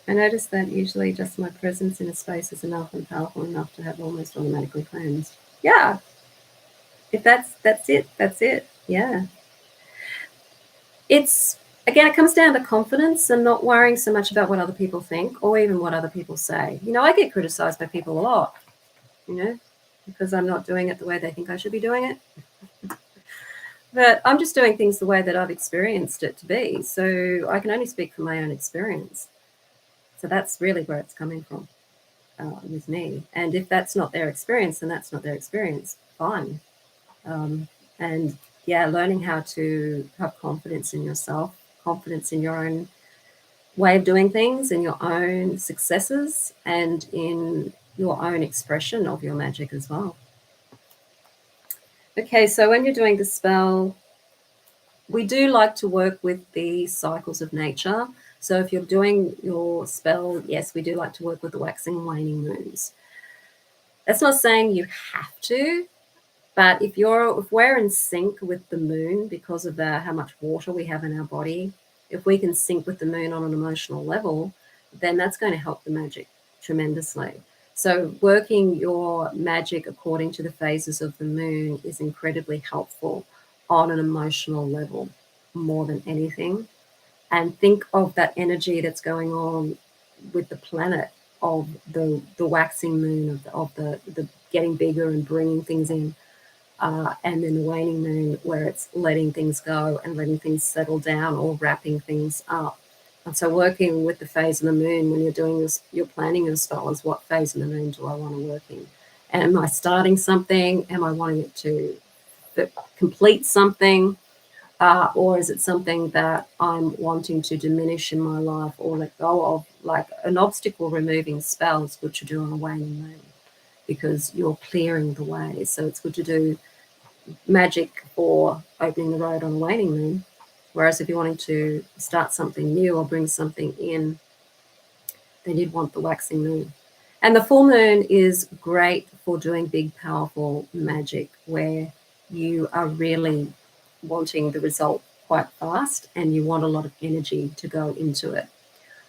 Speaker 1: I notice that usually just my presence in a space is enough and powerful enough to have almost automatically cleansed. Yeah. If that's it. Yeah. It's, again, it comes down to confidence and not worrying so much about what other people think or even what other people say. You know, I get criticized by people a lot, you know, because I'm not doing it the way they think I should be doing it. But I'm just doing things the way that I've experienced it to be. So I can only speak from my own experience. So that's really where it's coming from with me. And if that's not their experience, then that's not their experience. Fine. And yeah, learning how to have confidence in yourself, confidence in your own way of doing things, in your own successes, and in your own expression of your magic as well. Okay, so when you're doing the spell, we do like to work with the cycles of nature. So if you're doing your spell, yes, we do like to work with the waxing and waning moons. That's not saying you have to, but if we're in sync with the moon because of how much water we have in our body, if we can sync with the moon on an emotional level, then that's going to help the magic tremendously. So working your magic according to the phases of the moon is incredibly helpful on an emotional level more than anything. And think of that energy that's going on with the planet of the waxing moon, of the getting bigger and bringing things in. And then the waning moon, where it's letting things go and letting things settle down or wrapping things up. And so working with the phase of the moon when you're doing this, you're planning your spell is what phase of the moon do I want to work in? Am I starting something? Am I wanting it to complete something? Or is it something that I'm wanting to diminish in my life or let go of? Like an obstacle removing spell is good to do on a waning moon because you're clearing the way. So it's good to do magic for opening the road on a waning moon. Whereas if you're wanting to start something new or bring something in, then you'd want the waxing moon. And the full moon is great for doing big, powerful magic where you are really wanting the result quite fast and you want a lot of energy to go into it.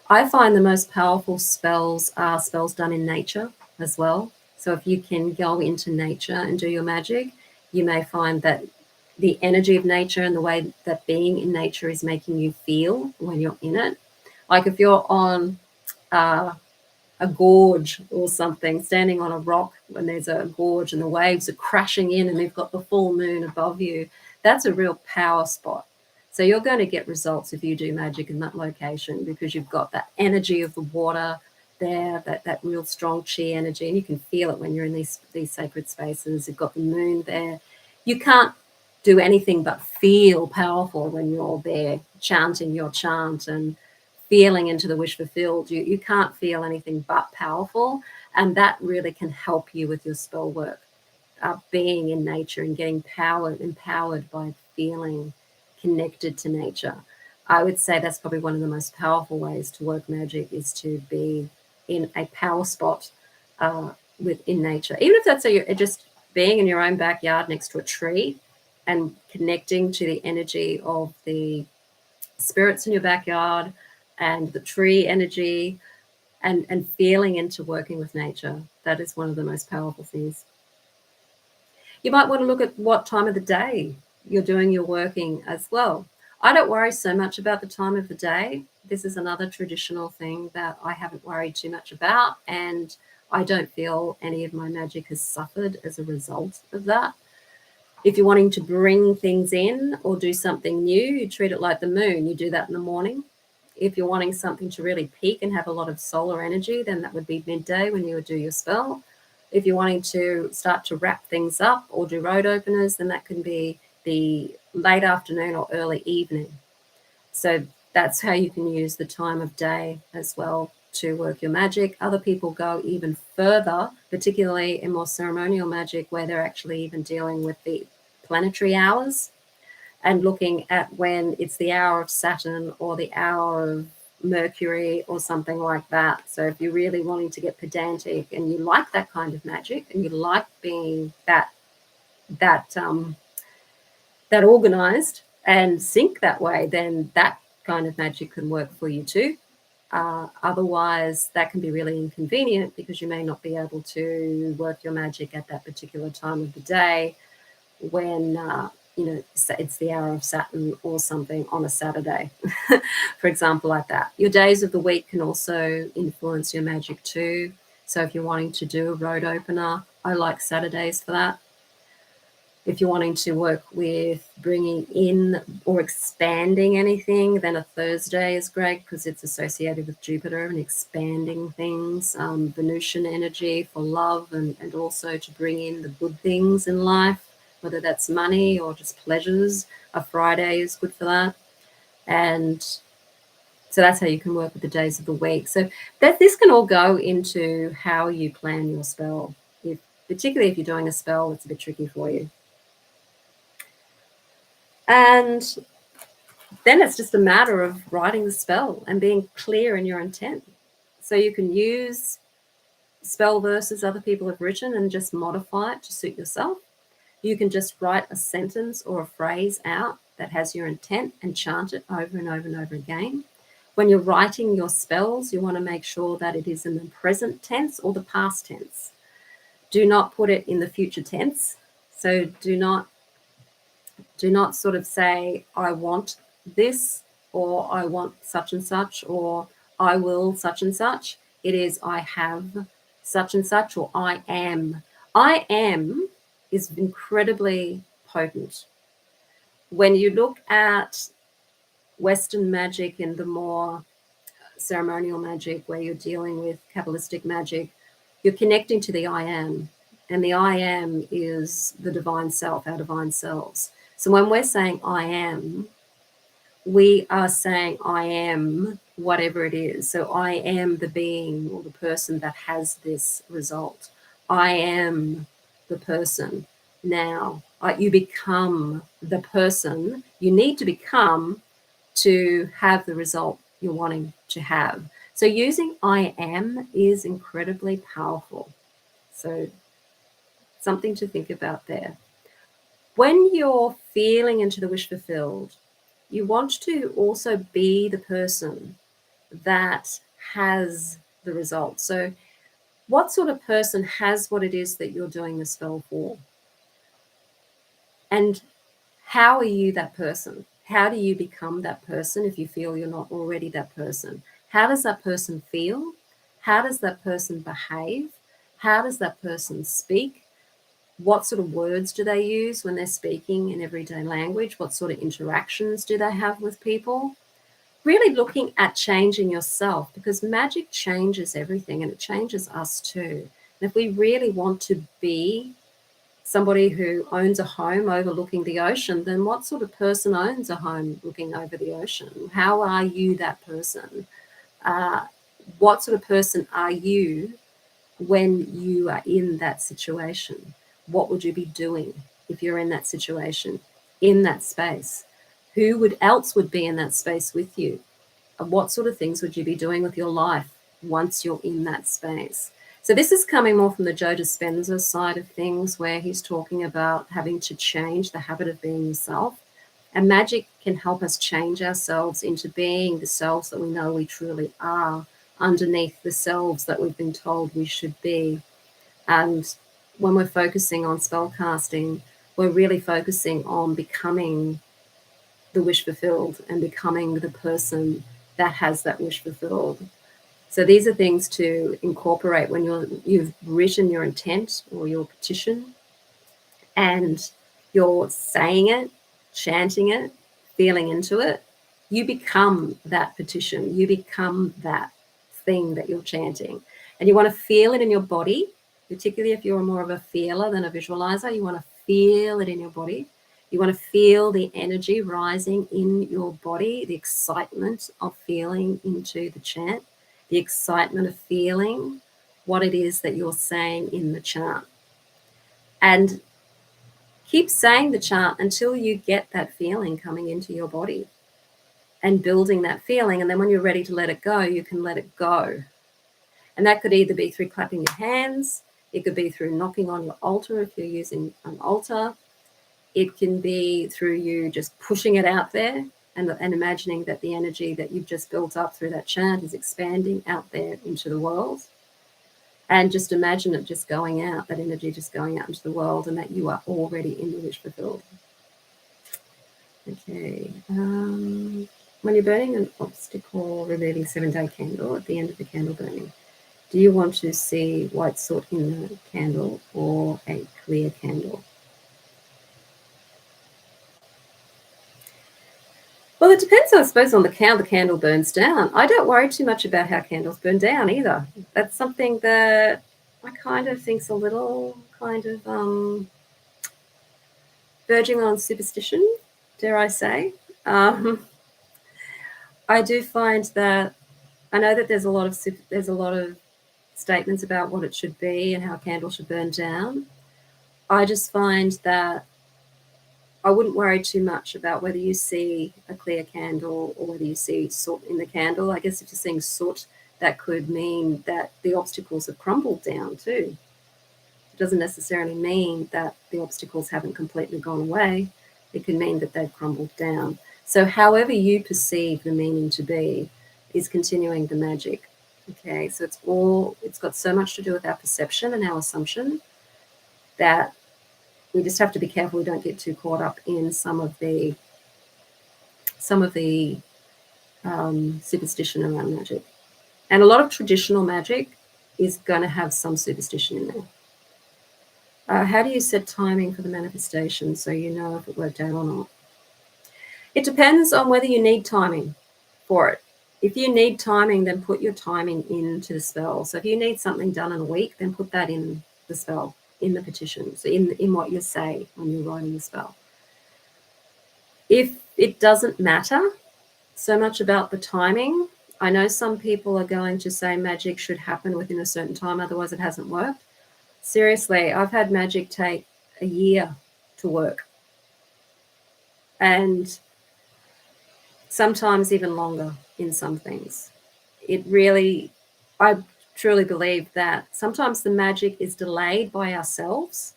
Speaker 1: I find the most powerful spells are spells done in nature as well. So if you can go into nature and do your magic, you may find that the energy of nature and the way that being in nature is making you feel when you're in it. Like if you're on a gorge or something, standing on a rock when there's a gorge and the waves are crashing in and they've got the full moon above you, that's a real power spot. So you're going to get results if you do magic in that location, because you've got that energy of the water there, that real strong chi energy, and you can feel it when you're in these sacred spaces. You've got the moon there. You can't do anything but feel powerful when you're there chanting your chant and feeling into the wish fulfilled. You can't feel anything but powerful, and that really can help you with your spell work. Being in nature and getting empowered by feeling connected to nature. I would say that's probably one of the most powerful ways to work magic, is to be in a power spot within nature. Even if that's just being in your own backyard next to a tree and connecting to the energy of the spirits in your backyard and the tree energy, and feeling into working with nature. That is one of the most powerful things. You might want to look at what time of the day you're doing your working as well. I don't worry so much about the time of the day. This is another traditional thing that I haven't worried too much about, and I don't feel any of my magic has suffered as a result of that. If you're wanting to bring things in or do something new, you treat it like the moon. You do that in the morning. If you're wanting something to really peak and have a lot of solar energy, then that would be midday when you would do your spell. If you're wanting to start to wrap things up or do road openers, then that can be the late afternoon or early evening. So that's how you can use the time of day as well to work your magic. Other people go even further, particularly in more ceremonial magic, where they're actually even dealing with the planetary hours and looking at when it's the hour of Saturn or the hour of Mercury or something like that. So if you're really wanting to get pedantic and you like that kind of magic and you like being that organized and sync that way, then that kind of magic can work for you too. Otherwise, that can be really inconvenient because you may not be able to work your magic at that particular time of the day when it's the hour of Saturn or something on a Saturday, for example, like that. Your days of the week can also influence your magic too. So if you're wanting to do a road opener, I like Saturdays for that. If you're wanting to work with bringing in or expanding anything, then a Thursday is great because it's associated with Jupiter and expanding things, Venusian energy for love, and also to bring in the good things in life, whether that's money or just pleasures. A Friday is good for that. And so that's how you can work with the days of the week. So this can all go into how you plan your spell, particularly if you're doing a spell that's a bit tricky for you. And then it's just a matter of writing the spell and being clear in your intent. So you can use spell verses other people have written and just modify it to suit yourself. You can just write a sentence or a phrase out that has your intent and chant it over and over and over again. When you're writing your spells, you want to make sure that it is in the present tense or the past tense. Do not put it in the future tense. So do not sort of say, I want this, or I want such and such, or I will such and such. It is I have such and such, or I am. I am is incredibly potent. When you look at Western magic and the more ceremonial magic where you're dealing with Kabbalistic magic, you're connecting to the I am. And the I am is the divine self, our divine selves. So when we're saying I am, we are saying I am whatever it is. So I am the being or the person that has this result. I am the person. Now, you become the person you need to become to have the result you're wanting to have. So using I am is incredibly powerful. So something to think about there. When you're feeling into the wish fulfilled, you want to also be the person that has the result. So what sort of person has what it is that you're doing the spell for? And how are you that person? How do you become that person if you feel you're not already that person? How does that person feel? How does that person behave? How does that person speak? What sort of words do they use when they're speaking in everyday language? What sort of interactions do they have with people? Really looking at changing yourself, because magic changes everything and it changes us too. And if we really want to be somebody who owns a home overlooking the ocean, then what sort of person owns a home looking over the ocean? How are you that person? What sort of person are you when you are in that situation? What would you be doing if you're in that situation, in that space? Who else would be in that space with you? What sort of things would you be doing with your life once you're in that space? So this is coming more from the Joe Dispenza side of things, where he's talking about having to change the habit of being yourself. And magic can help us change ourselves into being the selves that we know we truly are, underneath the selves that we've been told we should be. And when we're focusing on spell casting, we're really focusing on becoming the wish fulfilled and becoming the person that has that wish fulfilled. So these are things to incorporate when you've written your intent or your petition and you're saying it, chanting it, feeling into it. You become that petition. You become that thing that you're chanting. And you want to feel it in your body, particularly if you're more of a feeler than a visualizer. You want to feel it in your body. You want to feel the energy rising in your body, the excitement of feeling into the chant, the excitement of feeling what it is that you're saying in the chant. And keep saying the chant until you get that feeling coming into your body and building that feeling. And then when you're ready to let it go, you can let it go. And that could either be through clapping your hands. It could be through knocking on your altar if you're using an altar. It can be through you just pushing it out there and imagining that the energy that you've just built up through that chant is expanding out there into the world. And just imagine it just going out, that energy just going out into the world, and that you are already in the wish fulfilled. Okay. When you're burning an obstacle removing 7-day candle, at the end of the candle burning, do you want to see white soot in the candle or a clear candle? Well, it depends, I suppose, on how the candle burns down. I don't worry too much about how candles burn down either. That's something that I kind of think's a little verging on superstition, dare I say. I do find that I know that there's a lot of statements about what it should be and how a candle should burn down. I just find that I wouldn't worry too much about whether you see a clear candle or whether you see soot in the candle. I guess if you're seeing soot, that could mean that the obstacles have crumbled down too. It doesn't necessarily mean that the obstacles haven't completely gone away. It can mean that they've crumbled down. So however you perceive the meaning to be is continuing the magic. Okay, so it's got so much to do with our perception and our assumption that we just have to be careful we don't get too caught up in some of the superstition around magic. And a lot of traditional magic is going to have some superstition in there. How do you set timing for the manifestation so you know if it worked out or not? It depends on whether you need timing for it. If you need timing, then put your timing into the spell. So if you need something done in a week, then put that in the spell, in the petition, so in what you say when you're writing the spell. If it doesn't matter so much about the timing, I know some people are going to say magic should happen within a certain time, otherwise it hasn't worked. Seriously, I've had magic take a year to work, and sometimes even longer in some things. I truly believe that sometimes the magic is delayed by ourselves.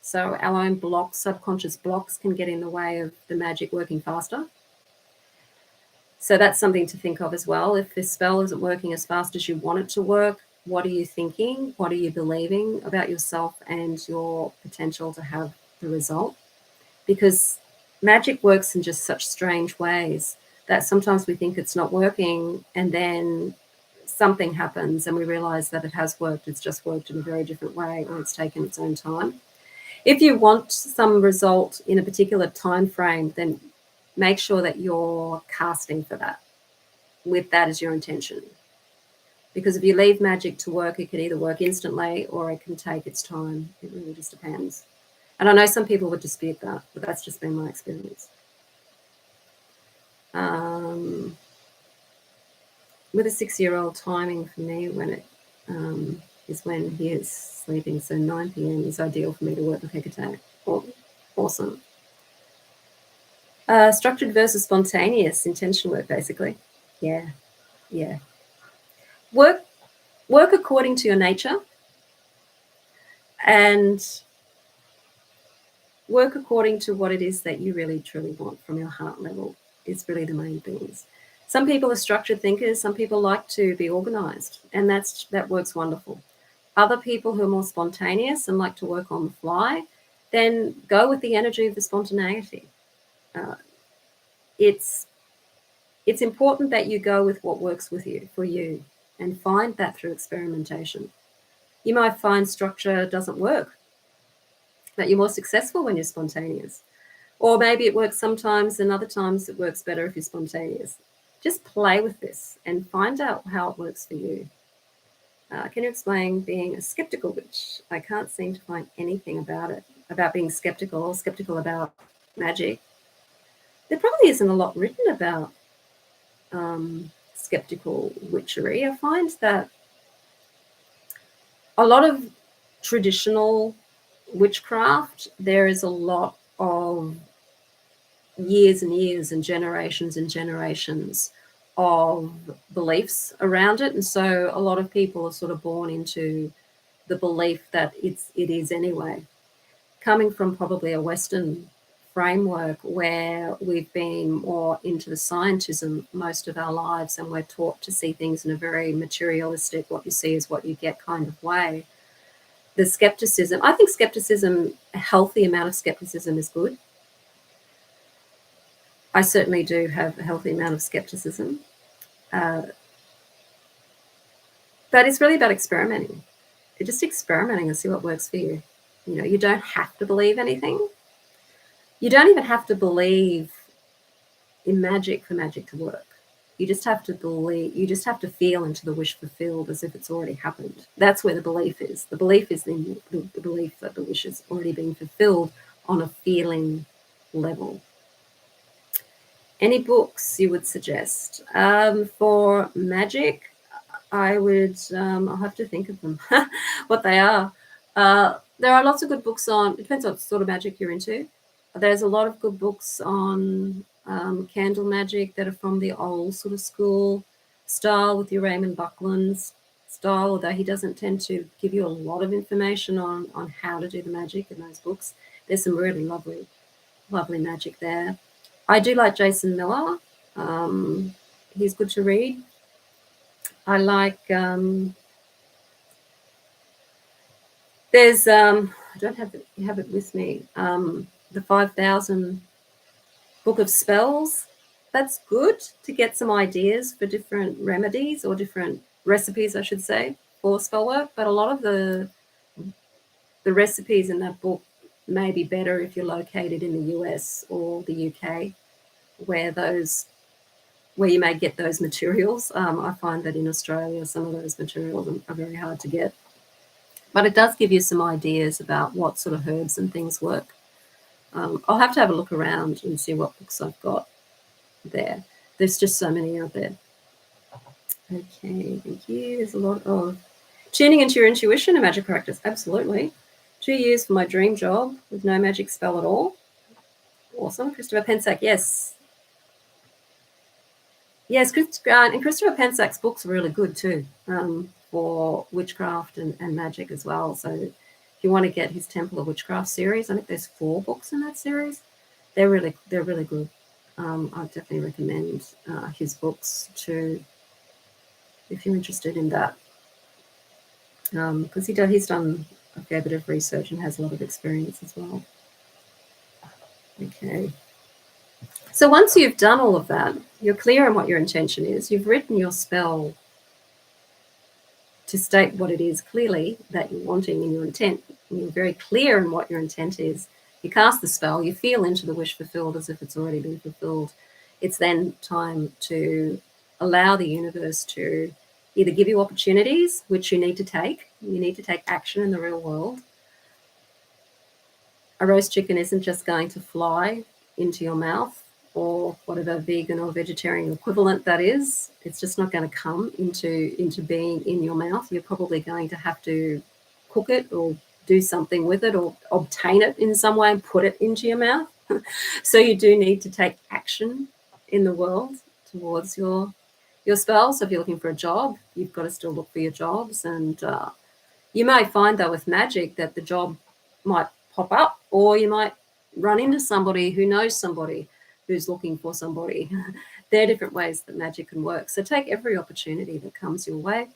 Speaker 1: So our own blocks, subconscious blocks, can get in the way of the magic working faster. So that's something to think of as well. If this spell isn't working as fast as you want it to work, what are you thinking? What are you believing about yourself and your potential to have the result? Because magic works in just such strange ways that sometimes we think it's not working, and then something happens and we realize that it has worked. It's just worked in a very different way, or it's taken its own time. If you want some result in a particular time frame, then make sure that you're casting for that, with that as your intention. Because if you leave magic to work, it could either work instantly or it can take its time. It really just depends. And I know some people would dispute that, but that's just been my experience. With a 6-year-old, timing for me when it is when he is sleeping, so 9 p.m. is ideal for me to work with Hecate. Awesome. Structured versus spontaneous intention work, basically. Yeah. Work according to your nature, and work according to what it is that you really truly want from your heart level. Is really the main things. Some people are structured thinkers. Some people like to be organized, and that works wonderful. Other people who are more spontaneous and like to work on the fly, then go with the energy of the spontaneity. It's important that you go with what works for you, and find that through experimentation. You might find structure doesn't work, that you're more successful when you're spontaneous. Or maybe it works sometimes, and other times it works better if you're spontaneous. Just play with this and find out how it works for you. Can you explain being a skeptical witch? I can't seem to find anything about it, about being skeptical about magic. There probably isn't a lot written about skeptical witchery. I find that a lot of traditional witchcraft, there is a lot of years and years and generations of beliefs around it, and so a lot of people are sort of born into the belief that it is anyway, coming from probably a Western framework where we've been more into the scientism most of our lives, and we're taught to see things in a very materialistic, what you see is what you get kind of way. The skepticism, I think skepticism, a healthy amount of skepticism is good. I certainly do have a healthy amount of skepticism. But it's really about experimenting. You're just experimenting and see what works for you. You know, you don't have to believe anything. You don't even have to believe in magic for magic to work. You just have to believe, you just have to feel into the wish fulfilled as if it's already happened. That's where the belief is. The belief is in the belief that the wish has already been fulfilled on a feeling level. Any books you would suggest? For magic, I would, I'll have to think of them, what they are. There are lots of good books on, it depends what sort of magic you're into. There's a lot of good books on candle magic that are from the old sort of school style with your Raymond Buckland's style, although he doesn't tend to give you a lot of information on how to do the magic in those books. There's some really lovely magic there. I do like Jason Miller. He's good to read. I like, there's, I don't have it with me, the 5,000 Book of Spells. That's good to get some ideas for different remedies, or different recipes, I should say, for spell work. But a lot of the recipes in that book may be better if you're located in the US or the UK, where you may get those materials. I find that in Australia, some of those materials are very hard to get. But it does give you some ideas about what sort of herbs and things work. I'll have to have a look around and see what books I've got there. There's just so many out there. Okay, thank you. There's a lot of tuning into your intuition and magic practice. Absolutely. 2 years for my dream job with no magic spell at all. Awesome. Christopher Pensack, yes. Yes, and Christopher Pensack's books are really good too, for witchcraft and magic as well. So if you want to get his Temple of Witchcraft series, I think there's 4 books in that series. They're really good. I definitely recommend his books too, if you're interested in that, because he's done a fair bit of research and has a lot of experience as well. Okay. So once you've done all of that, you're clear on what your intention is, you've written your spell to state what it is clearly that you're wanting in your intent. and you're very clear in what your intent is, you cast the spell, you feel into the wish fulfilled as if it's already been fulfilled. It's then time to allow the universe to either give you opportunities, which you need to take action in the real world. A roast chicken isn't just going to fly into your mouth, or whatever vegan or vegetarian equivalent that is. It's just not going to come into being in your mouth. You're probably going to have to cook it or do something with it or obtain it in some way and put it into your mouth. So you do need to take action in the world towards your spell. So if you're looking for a job, you've got to still look for your jobs. And you may find, though, with magic that the job might pop up, or you might run into somebody who knows somebody who's looking for somebody. There are different ways that magic can work. So take every opportunity that comes your way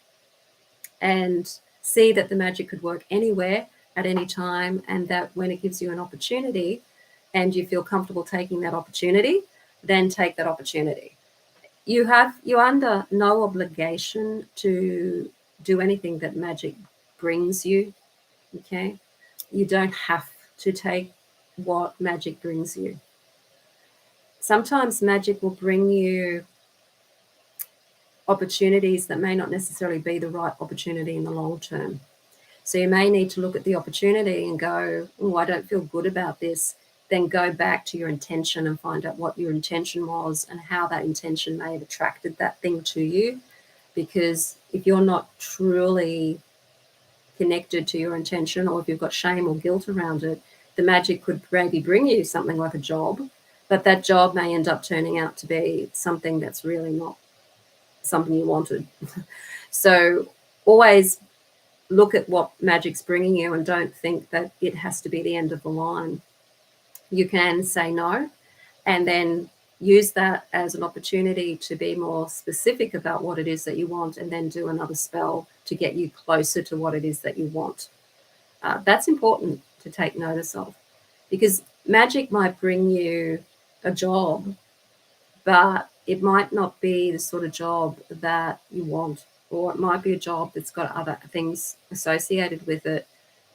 Speaker 1: and see that the magic could work anywhere at any time, and that when it gives you an opportunity and you feel comfortable taking that opportunity, then take that opportunity. You're under no obligation to do anything that magic brings you, okay? You don't have to take what magic brings you. Sometimes magic will bring you opportunities that may not necessarily be the right opportunity in the long term. So you may need to look at the opportunity and go, oh, I don't feel good about this. Then go back to your intention and find out what your intention was and how that intention may have attracted that thing to you. Because if you're not truly connected to your intention, or if you've got shame or guilt around it, the magic could maybe bring you something like a job, but that job may end up turning out to be something that's really not something you wanted. So always look at what magic's bringing you and don't think that it has to be the end of the line. You can say no and then use that as an opportunity to be more specific about what it is that you want, and then do another spell to get you closer to what it is that you want. That's important to take notice of, because magic might bring you a job, but it might not be the sort of job that you want, or it might be a job that's got other things associated with it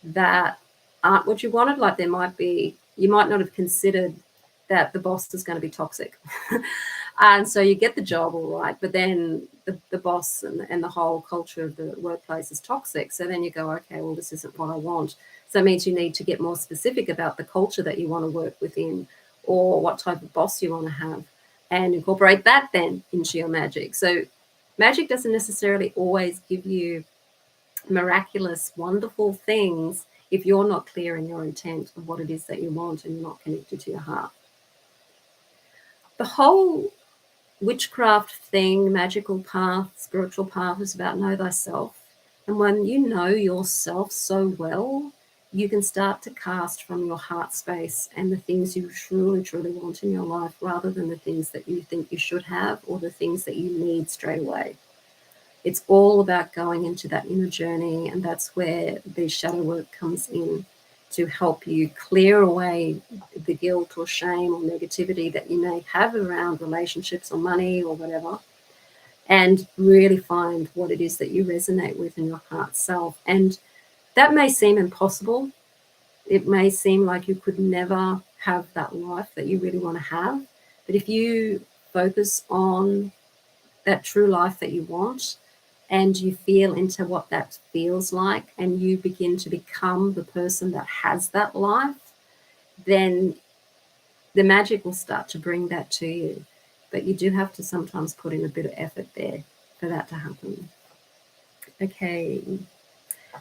Speaker 1: that aren't what you wanted. Like you might not have considered that the boss is going to be toxic. And so you get the job all right, but then the boss and the whole culture of the workplace is toxic. So then you go, okay, well, this isn't what I want. So that means you need to get more specific about the culture that you want to work within, or what type of boss you want to have, and incorporate that then into your magic. So magic doesn't necessarily always give you miraculous, wonderful things if you're not clear in your intent of what it is that you want and you're not connected to your heart. The whole witchcraft thing, magical path, spiritual path, is about know thyself. And when you know yourself so well, you can start to cast from your heart space and the things you truly, truly want in your life, rather than the things that you think you should have or the things that you need straight away. It's all about going into that inner journey, and that's where the shadow work comes in, to help you clear away the guilt or shame or negativity that you may have around relationships or money or whatever, and really find what it is that you resonate with in your heart self. And that may seem impossible. It may seem like you could never have that life that you really want to have. But if you focus on that true life that you want, and you feel into what that feels like, and you begin to become the person that has that life, then the magic will start to bring that to you. But you do have to sometimes put in a bit of effort there for that to happen. Okay,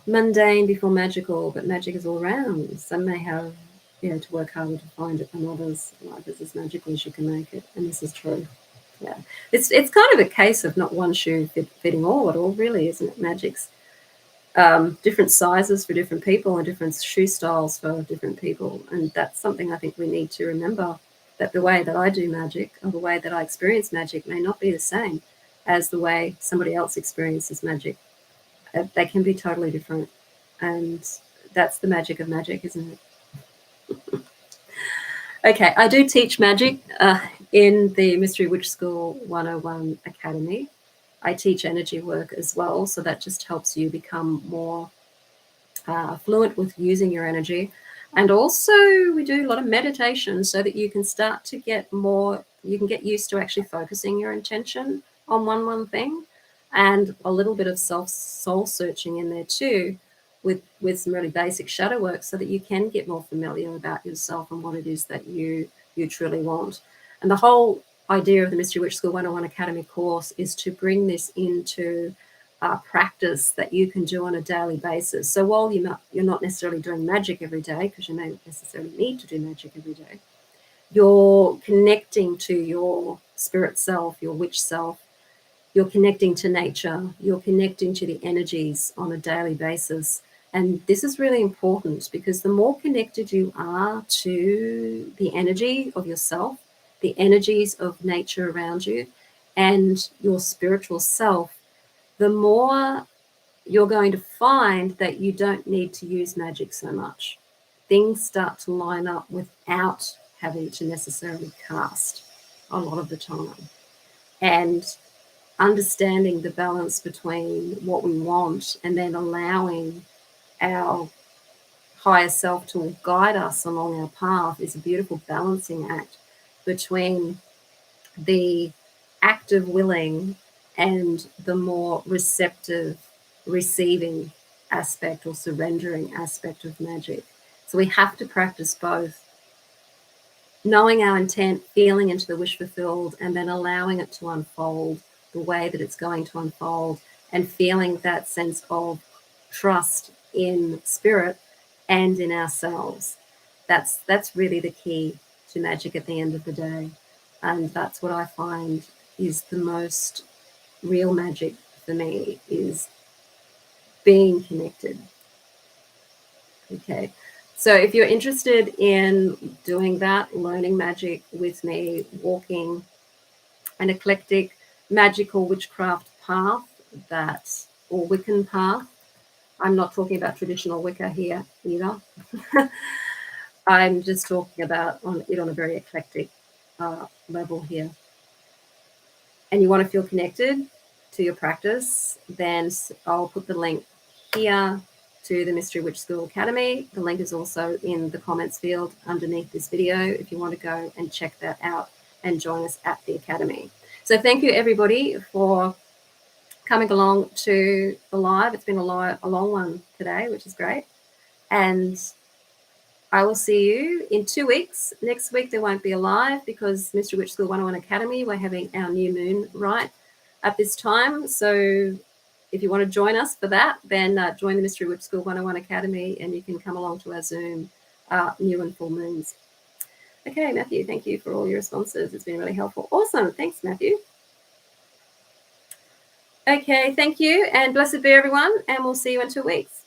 Speaker 1: mundane before magical, but magic is all around. Some may have, to work harder to find it than others. Life is as magical as you can make it, and this is true. Yeah, it's kind of a case of not one shoe fitting all at all, really, isn't it? Magic's different sizes for different people and different shoe styles for different people, and that's something I think we need to remember, that the way that I do magic or the way that I experience magic may not be the same as the way somebody else experiences magic. They can be totally different, and that's the magic of magic, isn't it? Okay, I do teach magic in the Mystery Witch School 101 Academy. I teach energy work as well, so that just helps you become more fluent with using your energy. And also we do a lot of meditation so that you can start to get more, you can get used to actually focusing your intention on one thing, and a little bit of soul searching in there too, with some really basic shadow work, so that you can get more familiar about yourself and what it is that you truly want. And the whole idea of the Mystery Witch School 101 Academy course is to bring this into practice that you can do on a daily basis. So while you're not necessarily doing magic every day, because you may necessarily need to do magic every day, you're connecting to your spirit self, your witch self, you're connecting to nature, you're connecting to the energies on a daily basis. And this is really important, because the more connected you are to the energy of yourself, the energies of nature around you, and your spiritual self, the more you're going to find that you don't need to use magic so much. Things start to line up without having to necessarily cast a lot of the time. And understanding the balance between what we want and then allowing our higher self to guide us along our path is a beautiful balancing act between the active willing and the more receptive receiving aspect or surrendering aspect of magic. So we have to practice both, knowing our intent, feeling into the wish fulfilled, and then allowing it to unfold the way that it's going to unfold, and feeling that sense of trust in spirit and in ourselves. That's really the key to magic at the end of the day. And that's what I find is the most real magic for me, is being connected. Okay. So if you're interested in doing that, learning magic with me, walking an eclectic magical witchcraft path, or Wiccan path, I'm not talking about traditional Wicca here either. I'm just talking about it on a very eclectic level here. And you want to feel connected to your practice, then I'll put the link here to the Mystery Witch School Academy. The link is also in the comments field underneath this video if you want to go and check that out and join us at the Academy. So thank you everybody for coming along to the live. It's been a long one today, which is great. And I will see you in 2 weeks. Next week there won't be a live because Mystery Witch School 101 Academy, we're having our new moon right at this time. So if you want to join us for that, then join the Mystery Witch School 101 Academy, and you can come along to our Zoom new and full moons. Okay, Matthew, thank you for all your responses. It's been really helpful. Awesome. Thanks, Matthew. Okay, thank you, and blessed be everyone, and we'll see you in 2 weeks.